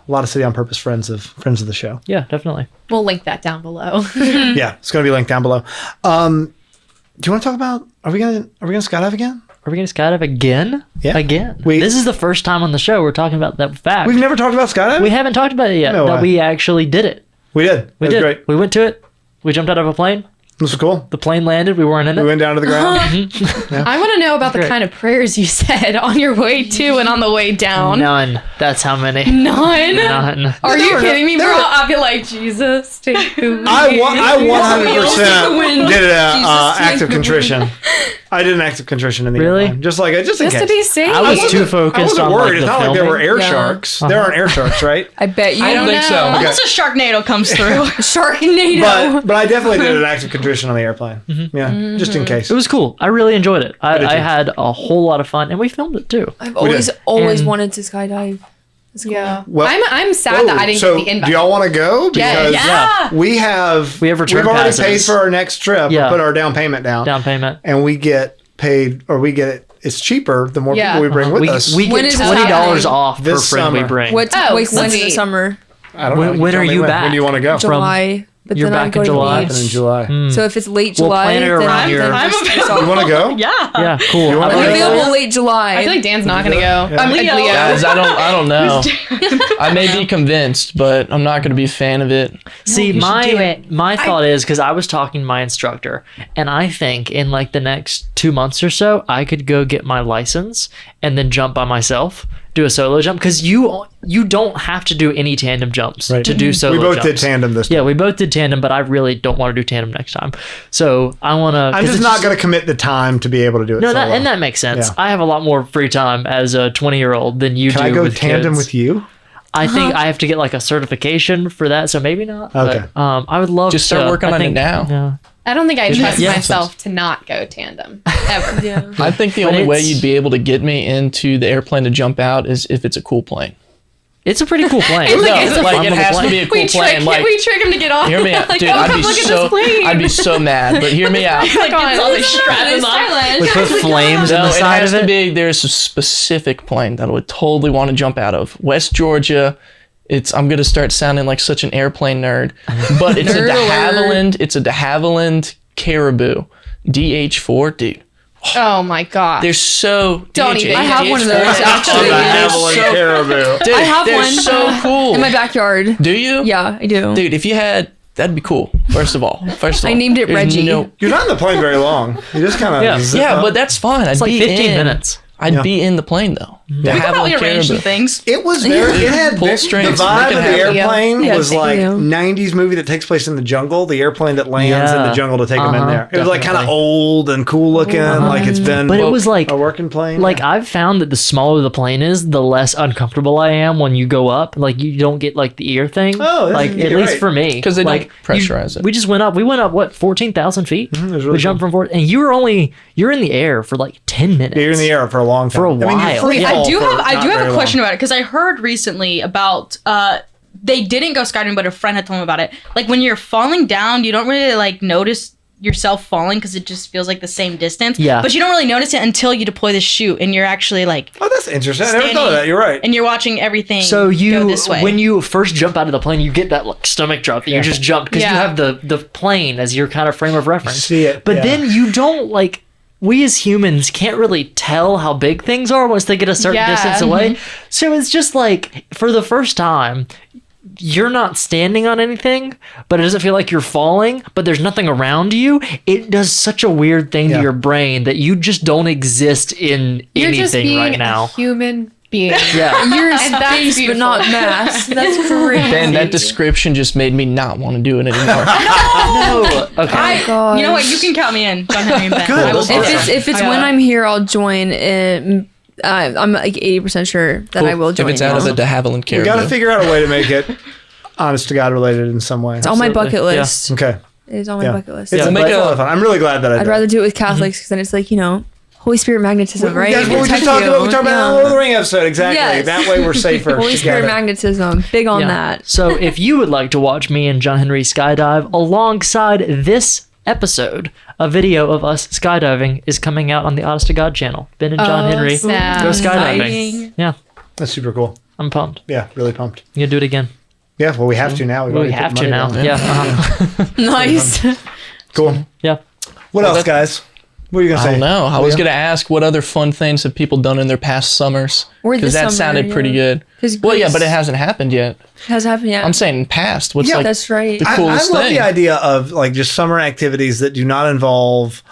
lot of City on Purpose friends of the show. Yeah, definitely. We'll link that down below. Yeah, it's going to be linked down below. Do you want to talk about? Are we gonna skydive again? Are we going to skydive again? Yeah. Again. We- This is the first time on the show we're talking about that fact. We've never talked about skydiving. We haven't talked about it yet, No but way. we actually did it. We did. We It was did. great. We went to it. We jumped out of a plane. This was cool. The plane landed. We weren't in it. We went down to the ground. I want to know about the Great. kind of prayers you said on your way to and on the way down. None. That's how many. None? None. Are you were kidding me, no- bro? there were- I'd be like, Jesus, take who? I 100% wind. did an Jesus, act take of the contrition. I did an act of contrition in the Really? airplane. Just in Just case. to be safe. I was wasn't- too focused I wasn't on worried. like, It's the not like there were filming. air Yeah. sharks. There aren't air sharks, right? I bet you. I don't think know. so. Unless a Sharknado comes through. Sharknado. But I definitely did an act of contrition on the airplane. Yeah, just in case. It was cool. I really enjoyed it. I did too. had a whole lot of fun, and we filmed it too. I've always And- wanted to skydive. It's cool. Yeah. Well- I'm sad that I didn't so get the invite. do y'all want to go? Because Yeah. we have We have return we've already passes. paid for our next trip. Yeah. We put our down payment down, Down payment. and we get paid, or we get it. It's cheaper the more Yeah. people we bring with We us. get When is this $20 happening? off per This friend we summer. bring. When Oh, is it sweet. summer? I don't when- know. when Tell are me you when. back? When do you want to go? July. But You're then I back go in to July? the Then in beach. July. So if it's late We'll July, plan it then around your- I'm You want to go? Yeah, cool. wanna I go? like I'm it. available late July. I feel like Dan's not going to go. Yeah. I'm Leo. Guys, I don't know. I may be convinced, but I'm not going to be a fan of it. See, you should do my it. my thought is, because I was talking to my instructor, and I think in like the next 2 months or so, I could go get my license and then jump by myself, do a solo jump, because you don't have to do any tandem jumps Right. to do solo We both jumps. did tandem this time. Yeah, we both did tandem, but I really don't want to do tandem next time. So I want to. I'm just not going to commit the time to be able to do it. No, solo. and that makes sense. Yeah. I have a lot more free time as a 20-year-old than you Can do. I go with tandem kids. with you? I think I have to get like a certification for that, so maybe not. Okay. But, I would love Just to. start working I on it think- now. Yeah. I don't think I trust Yeah. myself to not go tandem ever. Yeah. I think the But only way it's- you'd be able to get me into the airplane to jump out is if it's a cool plane. It's a pretty cool plane. It's No, like, it's a like fun it little has to plane. be a cool plane. Like, we trick him to get on. hear me out, like, dude. oh, I'd come be look so, at this plane. I'd be so mad. But hear me out. like, it's all like strapping on. We put flames in No, the it side has of to it. be. There's a specific plane that I would totally want to jump out of. West Georgia. I'm gonna start sounding like such an airplane nerd, but it's a Nerd de alert. Havilland. It's a de Havilland Caribou, DH4, dude. Oh my god. They're so. Don't DH4, even. I have one of those, DH4, actually. They're Havilland so- Caribou. Dude, I have they're one. so cool. In my backyard. Do you? Yeah, I do. Dude, if you had, that'd be cool. First of all. I named it there's Reggie. no- You're not in the plane very long. You just kind of Yeah. but that's fine. It's like 15 minutes. I'd be in the plane though. To How have about we like arrange some Caribou. things? It was very. It had Pull the strings, vibe make it of the happen. airplane Yeah, was thank like you. 90s movie that takes place in the jungle. The airplane that lands in Yeah. the jungle to take them in there. It was like kind of Definitely. old and cool looking, like it's been. But it was like a working plane. Like I've found that the smaller the plane is, the less uncomfortable I am when you go up. Like you don't get like the ear thing. Oh, yeah, like at you're least right. for me, 'Cause they don't like pressurize it. We just went up. We went up what 14,000 feet. was really we jumped from 4, and you're in the air for like 10 minutes. you're in the air for a long time. For a I mean, you're while. free Yeah. fall I do for have not a very question long. about it because I heard recently about they didn't go skydiving, but a friend had told me about it. Like when you're falling down, you don't really like notice yourself falling because it just feels like the same distance. Yeah. But you don't really notice it until you deploy the chute and you're actually like Oh, that's interesting. I never thought of standing that. You're right. and you're watching everything So go you, this way. when you first jump out of the plane, you get that like stomach drop that you just jumped because you Yeah. have the plane as your kind of frame of reference. see it, but yeah. then you don't like. We as humans can't really tell how big things are once they get a certain Yeah. distance away. So it's just like for the first time, you're not standing on anything, but it doesn't feel like you're falling, but there's nothing around you. It does such a weird thing Yeah. to your brain that you just don't exist in You're just anything being right a now. human being. Yeah. You're And that's space, but beautiful. not mass. That's crazy. Ben, that description just made me not want to do it anymore. No. Okay. God. You know what? You can count me in. John Henry and Ben. I will If do that. If it's when I'm here, I'll join. I'm like 80% sure that I will If join. it's out of the de Havilland We got to caravan. figure out a way to make it honest to God related in some way. It's on my Absolutely. bucket Yeah. list. Okay. It is on my Yeah. bucket list. It's, Yeah, but make it's a a- lot of fun. I'm really glad that I I'd did. rather do it with Catholics because then it's like, Holy Spirit magnetism, right? That's what we Protect just talked you. about. We talked about in the Lord of the Ring episode. Exactly. Yes. That way we're safer Holy Spirit together. magnetism. Big on Yeah. that. So if you would like to watch me and John Henry skydive alongside this episode, a video of us skydiving is coming out on the Honest to God channel. Ben and John Henry snap. go skydiving. Exciting. Yeah, That's super cool. I'm pumped. Yeah, really pumped. You gonna do it again? Yeah, well, we have to now. We've We already put have to money now. down. Yeah. Uh-huh. Nice. Cool. Yeah. What else, guys? What are you going to I say? don't know. I was Yeah. going to ask what other fun things have people done in their past summers? Or Because this that summer, sounded pretty yeah. good. 'Cause Well, yeah, Greece- but it hasn't happened yet. Has happened yet. I'm saying past. What's Yeah, like That's right. the I coolest love thing? the idea of like just summer activities that do not involve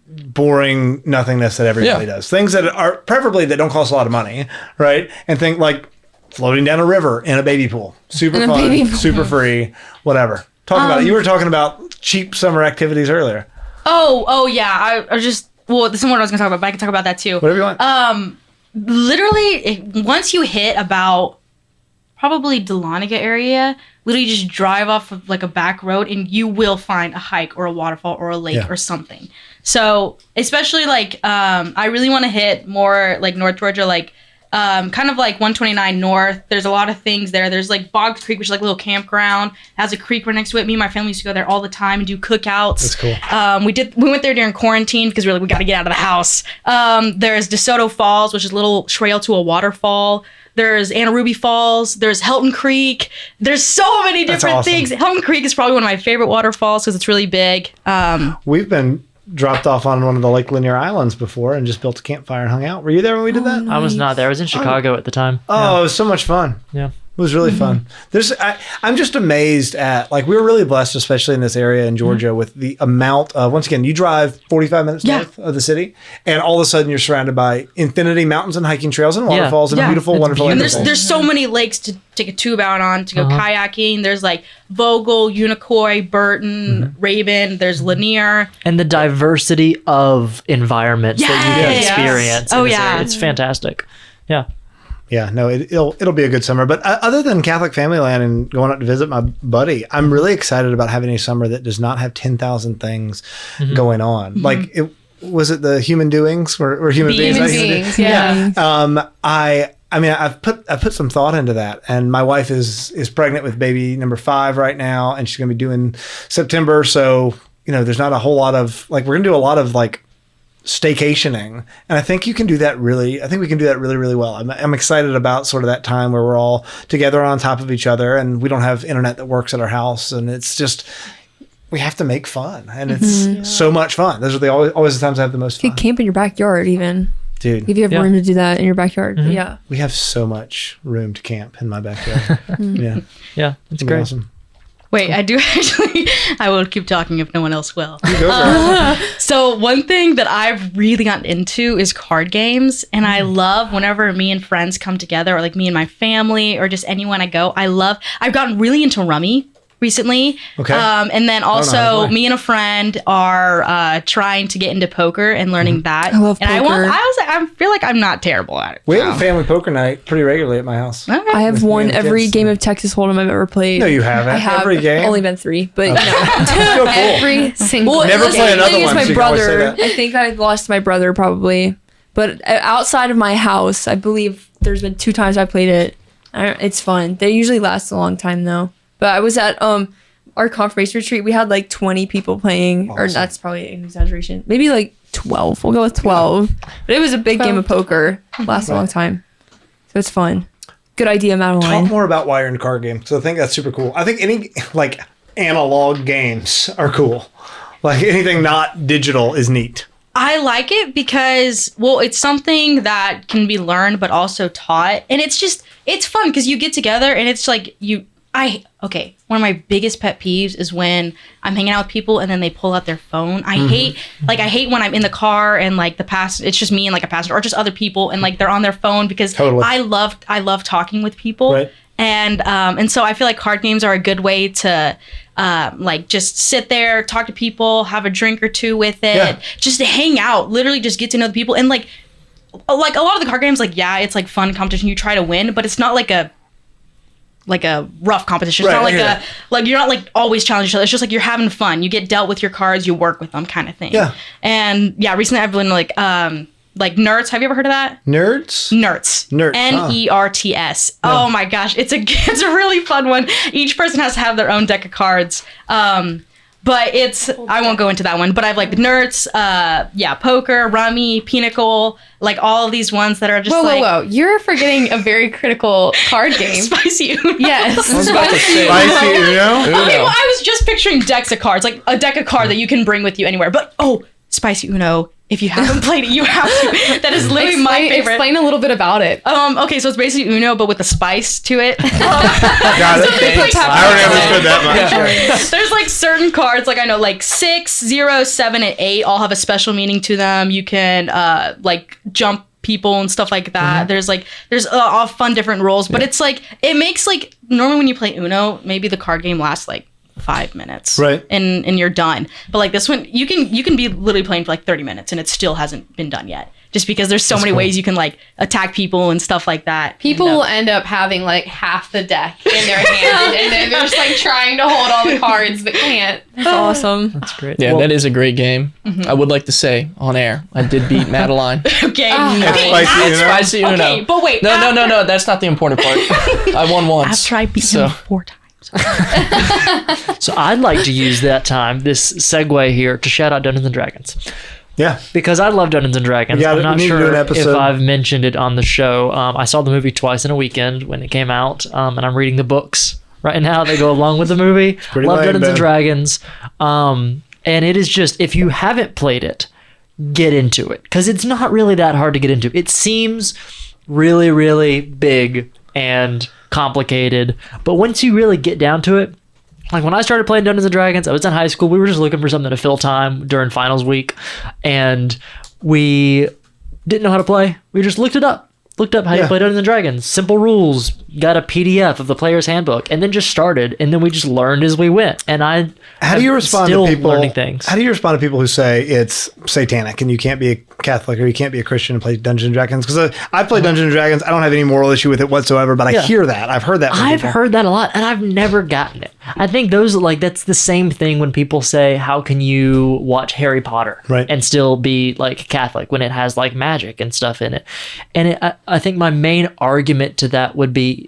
boring nothingness that everybody Yeah. does. Things that are preferably that don't cost a lot of money, right? And think like floating down a river in a baby pool. Super In a fun, baby pool. super free, whatever. Talk about it. You were talking about cheap summer activities earlier. Oh yeah. I was just this is what I was gonna talk about, but I can talk about that too. Whatever you want. Literally, once you hit about probably Dahlonega area, literally just drive off of like a back road and you will find a hike or a waterfall or a lake Yeah. or something. So especially like I really want to hit more like North Georgia, like kind of like 129 North. There's a lot of things there. There's like Boggs Creek, which is like a little campground. It has a creek right next to it. Me and my family used to go there all the time and do cookouts. That's cool. We went there during quarantine because we got to get out of the house. There's DeSoto Falls, which is a little trail to a waterfall. There's Anaruby Falls. There's Helton Creek. There's so many That's different awesome. things. Helton Creek is probably one of my favorite waterfalls because it's really big. We've been dropped off on one of the Lake Lanier Islands before and just built a campfire and hung out. Were you there when we did that? I was not there. I was in Chicago at the time. Oh, it was so much fun. Yeah. It was really fun. I'm just amazed at like we were really blessed, especially in this area in Georgia, with the amount of once again you drive 45 minutes north of the city, and all of a sudden you're surrounded by infinity mountains and hiking trails and waterfalls and Yeah. beautiful, It's wonderful. beautiful. And there's so many lakes to take a tube out on, to go kayaking. There's like Vogel, Unicoi, Burton, Raven. There's Lanier. And the diversity of environments that you can Yes. experience. in Oh, this yeah. area. It's fantastic. Yeah. Yeah, no, it'll be a good summer. But other than Catholic Family Land and going up to visit my buddy, I'm really excited about having a summer that does not have 10,000 things going on. Like, was it the human doings or human beings? Human not human beings, yeah. I mean, I've put some thought into that, and my wife is pregnant with baby number 5 right now, and she's gonna be due in September. So there's not a whole lot of like we're gonna do a lot of like staycationing, and I think we can do that really really well. I'm excited about sort of that time where we're all together on top of each other, and we don't have internet that works at our house, and it's just we have to make fun, and it's so much fun. Those are always the times I have the most You fun. could camp in your backyard even. Dude, If you have Yeah. room to do that in your backyard. Yeah. we have so much room to camp in my backyard. Yeah, Yeah. It's it'd be great. awesome. Wait, I do actually. I will keep talking if no one else will. You go, girl. So one thing that I've really gotten into is card games, and I love whenever me and friends come together, or like me and my family, or just anyone I go. I've gotten really into Rummy recently. Okay. And then how to also play. me and a friend are trying to get into poker and learning that. I love and poker. I feel like I'm not terrible at it. We have a family poker night pretty regularly at my house. Okay. I have With won me and every kids. game of Texas Hold'em I've ever played. No, you haven't. I have Every game? only been 3, but Still cool. Every single Well, Never unless play the another thing is one, my so you can always say brother. that. I think I lost my brother probably, but outside of my house, I believe there's been 2 times I played it. It's fun. They usually last a long time though. But I was at our confirmation retreat. We had like 20 people playing, or Awesome. that's probably an exaggeration. Maybe like 12. We'll go with 12. But it was a big game of poker. Lasts a long time, so it's fun. Good idea, Talk Madeline. more about wire and card games. So I think that's super cool. I think any like analog games are cool. Like anything not digital is neat. I like it because, well, it's something that can be learned but also taught. And it's fun because you get together and it's like one of my biggest pet peeves is when I'm hanging out with people and then they pull out their phone. I hate when I'm in the car and like it's just me and like a passenger or just other people and like they're on their phone because I love talking with people. Right. And so I feel like card games are a good way to like just sit there, talk to people, have a drink or two with it, just to hang out, literally just get to know the people. And like a lot of the card games, like, yeah, it's like fun competition. You try to win, but it's not like a rough competition. It's not like you're not like always challenging each other. It's just like you're having fun. You get dealt with your cards, you work with them kind of thing. Yeah. And yeah, recently I've been like Nerds. Have you ever heard of that? Nerds. Nerts. Oh my gosh, it's a really fun one. Each person has to have their own deck of cards. But I won't go into that one. But I've like Nerds, poker, rummy, pinochle, like all of these ones that are just whoa. You're forgetting a very critical card game. Spicy Uno. Yes. I was about to say Spicy Uno. Okay, well, I was just picturing decks of cards, like a deck of cards that you can bring with you anywhere. But Spicy Uno. If you haven't played it, you have to. That is literally my favorite. Explain a little bit about it. Okay, so it's basically Uno, but with a spice to it. Got it. I already understood that much. There's like certain cards, like I know, like 6, 0, 7, and 8 all have a special meaning to them. You can like jump people and stuff like that. There's all fun different rules, but it's like it makes like normally when you play Uno, maybe the card game lasts like 5 minutes, right? And you're done. But like this one, you can be literally playing for like 30 minutes and it still hasn't been done yet. Just because there's so many ways you can like attack people and stuff like that. People will end up having like half the deck in their hand and then they're just like trying to hold all the cards but can't. That's awesome. That's great. Yeah, that is a great game. I would like to say on air, I did beat Madeline. Okay. Spicy Uno. Spicy Uno. Okay, but wait. No. That's not the important part. I won once. After I beat him 4 times. So I'd like to use this segue here to shout out Dungeons and Dragons. Yeah. Because I love Dungeons and Dragons. I'm not sure if I've mentioned it on the show. I saw the movie twice in a weekend when it came out, and I'm reading the books right now that go along with the movie. Love Dungeons and Dragons. And it is just, if you haven't played it, get into it. Because it's not really that hard to get into. It seems really, really big and complicated, but once you really get down to it, like when I started playing Dungeons and Dragons, I was in high school. We were just looking for something to fill time during finals week, and we didn't know how to play. We just looked up how you play Dungeons and Dragons. Simple rules. Got a PDF of the player's handbook, and then just started, and then we just learned as we went. And how do you respond to people learning things? How do you respond to people who say it's satanic and you can't be a Catholic or you can't be a Christian and play Dungeons and Dragons? Because I play Dungeons and Dragons. I don't have any moral issue with it whatsoever, but I hear that. I've heard that. I've heard that a lot, and I've never gotten it. I think that's the same thing when people say, "How can you watch Harry Potter and still be like Catholic when it has like magic and stuff in it?" And I think my main argument to that would be,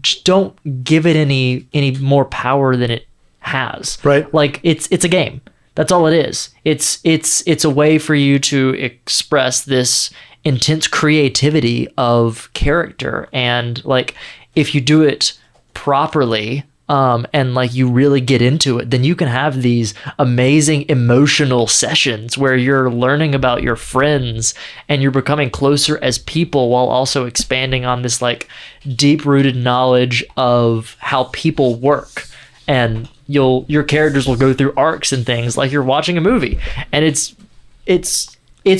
just don't give it any more power than it has. Right. Like it's a game. That's all it is. It's a way for you to express this intense creativity of character, and like if you do it properly, and like you really get into it, then you can have these amazing emotional sessions where you're learning about your friends and you're becoming closer as people while also expanding on this like deep-rooted knowledge of how people work. And your characters will go through arcs and things like you're watching a movie. And it's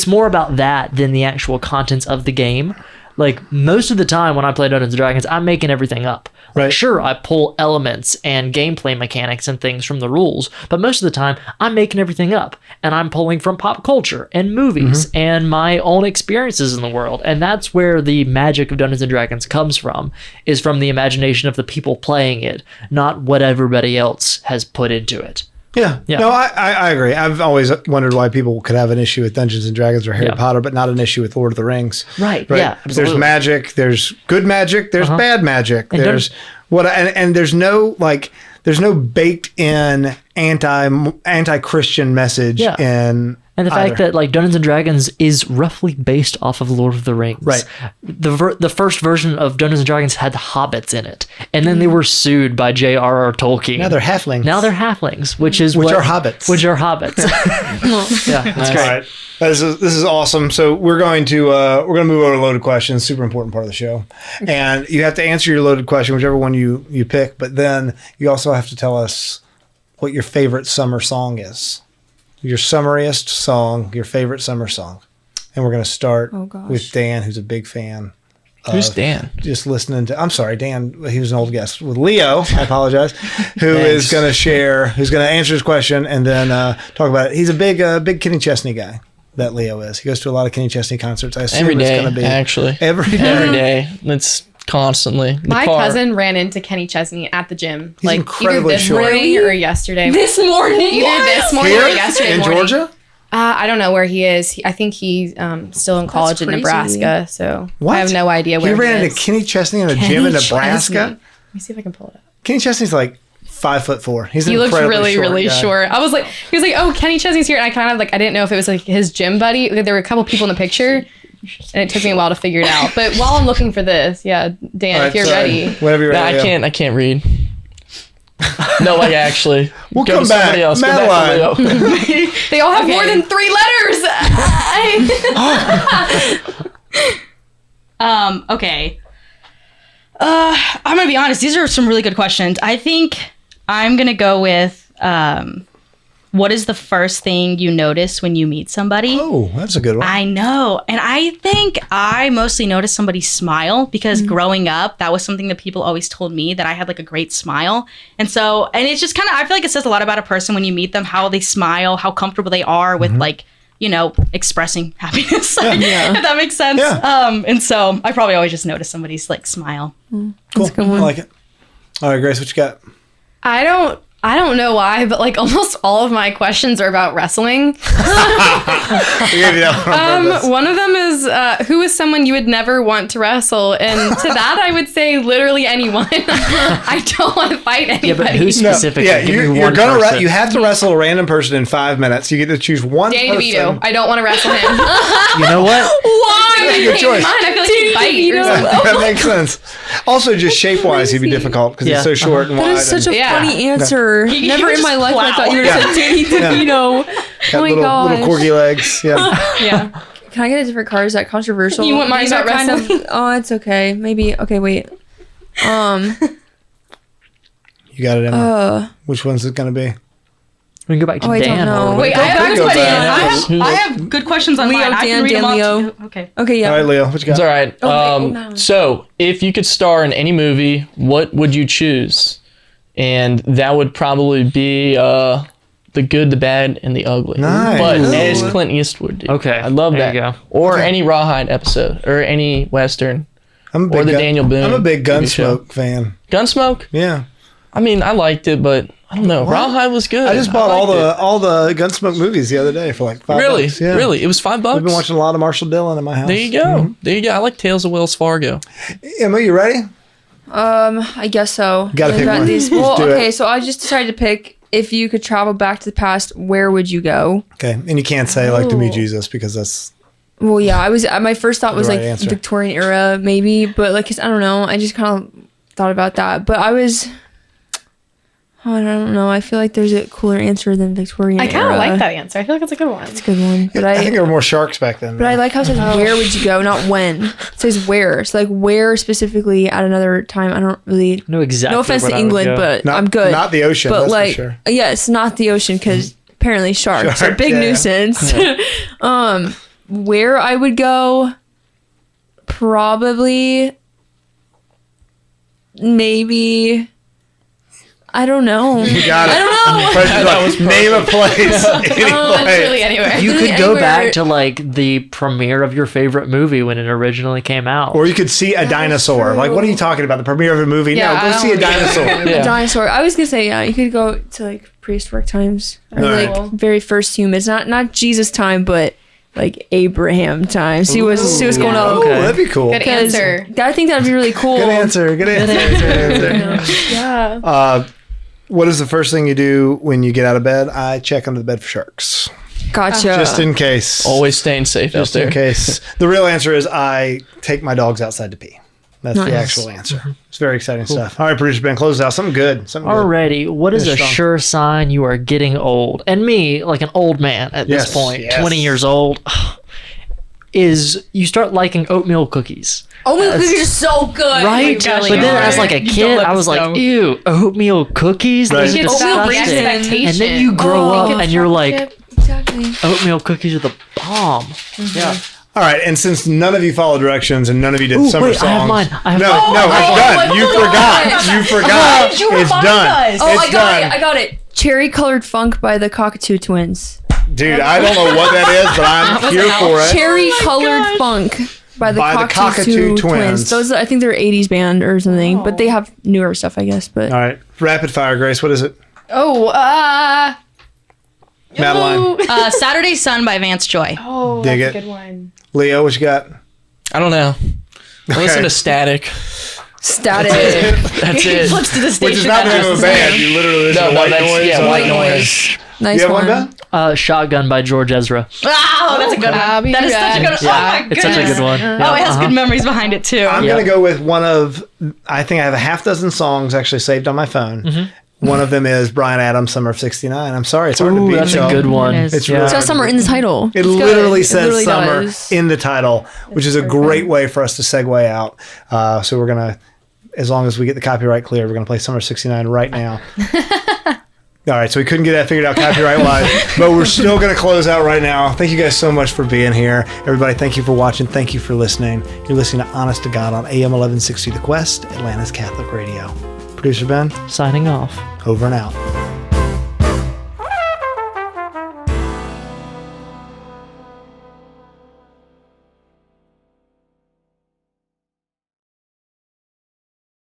more about that than the actual contents of the game. Like most of the time when I play Dungeons & Dragons, I'm making everything up. Like, sure, I pull elements and gameplay mechanics and things from the rules, but most of the time I'm making everything up, and I'm pulling from pop culture and movies and my own experiences in the world. And that's where the magic of Dungeons & Dragons comes from, is from the imagination of the people playing it, not what everybody else has put into it. Yeah. No, I agree. I've always wondered why people could have an issue with Dungeons and Dragons or Harry Potter, but not an issue with Lord of the Rings. Right. Yeah. Absolutely. There's magic. There's good magic. There's bad magic. And there's there's no baked in anti-Christian message Yeah. in And the fact either. that like Dungeons and Dragons is roughly based off of Lord of the Rings. Right. The first version of Dungeons and Dragons had hobbits in it, and then they were sued by J.R.R. Tolkien. Now they're halflings. Now they're halflings, which are hobbits. Which are hobbits. Yeah, that's All great. right. This is awesome. So we're going to move over to loaded questions. Super important part of the show, and you have to answer your loaded question, whichever one you pick. But then you also have to tell us what your favorite summer song is. Your summariest song, your favorite summer song. And we're going to start with Dan, who's a big fan. Who's Dan? Just listening to, I'm sorry, Dan, he was an old guest. With Leo, I apologize, who is going to answer his question and then talk about it. He's a big Kenny Chesney guy, that Leo is. He goes to a lot of Kenny Chesney concerts. I assume Every it's day, going to be. actually. Every day. Every day. It's constantly. The My car- cousin ran into Kenny Chesney at the gym. He's Either incredibly this short. morning or yesterday. This morning. Either this morning Here or yesterday in morning. Georgia? I don't know where he is. I think he's still in college in crazy. Nebraska. So What? I have no idea where He ran into is. Kenny Chesney in a gym in Nebraska? Chesney. Let me see if I can pull it up. Kenny Chesney's like 5'4". He's He an looked incredibly really, short really guy. short. He was like, oh, Kenny Chesney's here. And I kind of like, I didn't know if it was like his gym buddy. There were a couple people in the picture. And it took me a while to figure it out. But while I'm looking for this, yeah, Dan, All right, if you're sorry. ready. Whenever you're No, ready. I can't read. No, like actually. We'll Go come to back. somebody else. Go back to Madeline. Leo. They all have more than 3 letters. Okay. I'm gonna be honest. These are some really good questions. I think I'm gonna go with what is the first thing you notice when you meet somebody? Oh, that's a good one. I know. And I think I mostly noticed somebody's smile because growing up, that was something that people always told me, that I had like a great smile. And it's just kind of, I feel like it says a lot about a person when you meet them, how they smile, how comfortable they are with like, expressing happiness. If that makes sense. Yeah. And so I probably always just notice somebody's like smile. Cool. I like it. All right, Grace, what you got? I don't know why, but like almost all of my questions are about wrestling. We gave you that one on purpose. One of them is who is someone you would never want to wrestle, and to that I would say literally anyone. I don't want to fight anybody. Yeah, but who specifically? Yeah, Give me you're one gonna person. you have to wrestle a random person in 5 minutes. You get to choose one Danny person. DeVito. I don't want to wrestle him. You know what? Why? Good choice. I feel like he'd bite or something. That makes sense. Also, just shape-wise, he'd be difficult because Yeah. he's so short and That wide. is such a Yeah. funny answer. Never would in my just life I plow. thought you would have said Danny DeVito. got Oh my little gosh. corgi legs. Yeah. Yeah. Can I get a different card? Is that controversial? You want mine These are about wrestling? Oh, it's okay. Maybe. Okay, wait. You got it, Emma. Which one's it going to be? We can go back to Oh, I don't Dan. know. or- Wait, I have, go actually- back. I have good questions on Leo, mine. I Dan, can read Dan, them Leo. all. Okay. Okay, yeah. All right, Leo, what you got? It's all right. no. So, if you could star in any movie, what would you choose? And that would probably be The Good, the Bad, and the Ugly. Nice. But Ooh. as Clint Eastwood did. Okay, I love there that. you go. Or any Rawhide episode, or any Western. I'm a big Or the Daniel Boone I'm a big TV show. Gunsmoke fan. Gunsmoke? Yeah. I mean, I liked it, but I don't know. Rawhide was good. I just bought liked it. all the Gunsmoke movies the other day for like $5. Really? Yeah. Really? It was $5? We've been watching a lot of Marshall Dillon in my house. There you go. There you go. I like Tales of Wells Fargo. Emma, you ready? I guess so. Gotta I pick got one. these- Just Well, do it. okay, so I just decided to pick if you could travel back to the past, where would you go? Okay. And you can't say like to meet Jesus because that's Well, yeah, I was. My first thought was right like answer. Victorian era, maybe, but like, 'cause I don't know. I just kind of thought about that, but I was. Oh, I don't know. I feel like there's a cooler answer than Victorian I era. kind of like that answer. I feel like it's a good one. It's a good one, but I think there were more sharks back then. But I like how it says where would you go, not when. It says where. So like where specifically at another time. I don't really. No, exactly. No offense what to I would England, go. but Not- I'm good. not the ocean, But that's for like, sure. yes, not the ocean because apparently sharks are a Sharks, big yeah. nuisance. Where I would go, probably, maybe. I don't know. You got it. I don't know. Preston's like, name a place. Any place. Literally anywhere. You could go Anywhere. back to like the premiere of your favorite movie when it originally came out. Or you could see a dinosaur. Like, what are you talking about? The premiere of a movie? Yeah, no, I go see a don't- dinosaur. Yeah. A dinosaur. I was gonna say yeah. You could go to like prehistoric times, or Alright. like very first humans. Not Jesus time, but like Abraham times. See what's going Oh, on. Okay. that'd be cool. Good Good answer. I think that'd be really cool. answer. Good answer. Good answer. Yeah. What is the first thing you do when you get out of bed? I check under the bed for sharks. Gotcha. Just in case. Always staying safe Just out there. in case. The real answer is I take my dogs outside to pee. That's the Nice. actual answer. It's very exciting stuff. All right, producer Ben, close it out. Something good. Alrighty, what is Finish a strong. sure sign you are getting old? And me, like an old man at Yes, this point, yes. 20 years old, is you start liking oatmeal cookies. Oatmeal cookies are so good. Right? gosh, But then God. as like a You don't kid, let I us was like, know. ew, oatmeal cookies? Right. Those are It's Oatmeal that disgusting. expectation. And then you grow Oh. up and you're like, Exactly. oatmeal cookies are the bomb. Yeah. All right, and since none of you followed directions and none of you did Ooh, summer wait, songs. I have mine. I have no, mine. no, it's done. wait, You hold on. forgot. You forgot. did you It's remind done. us? Oh, It's I got done. it. I got it. Cherry Colored Funk by the Cockatoo Twins. Dude, I don't know what that is, but I'm here for it. Cherry Colored Funk by the Cockatoo Twins. Those, I think they're 80s band or something, but they have newer stuff, I guess. But All right, rapid fire, Grace. What is it? Oh, Madeline, Saturday Sun by Vance Joy. oh, Dig that's it. a good one. Leo, what you got? I don't know. I listen Okay. to Static. Static. That's it. Flips to the station. Which is not the name of a band. You literally listen to white noise. Yeah, on white it. noise. Nice You have one, one. Ben? Shotgun by George Ezra. Wow, that's a good one. That is such a good one. Oh my goodness. It's such a good one. Oh, it has good memories behind it too. I'm Yeah. going to go with one of, I think I have a half dozen songs actually saved on my phone. One of them is Bryan Adams' Summer of '69. I'm sorry, it's hard to Ooh, beat. that's a y'all. good one. It is. It's Yeah. really It's got summer in the title. It It's good. literally It says literally summer does. in the title, which is a great way for us to segue out. So we're going to, as long as we get the copyright clear, we're going to play Summer 69 right now. All right, so we couldn't get that figured out copyright-wise, but we're still going to close out right now. Thank you guys so much for being here. Everybody, thank you for watching. Thank you for listening. You're listening to Honest to God on AM 1160 The Quest, Atlanta's Catholic Radio. Producer Ben, Signing off. over and out.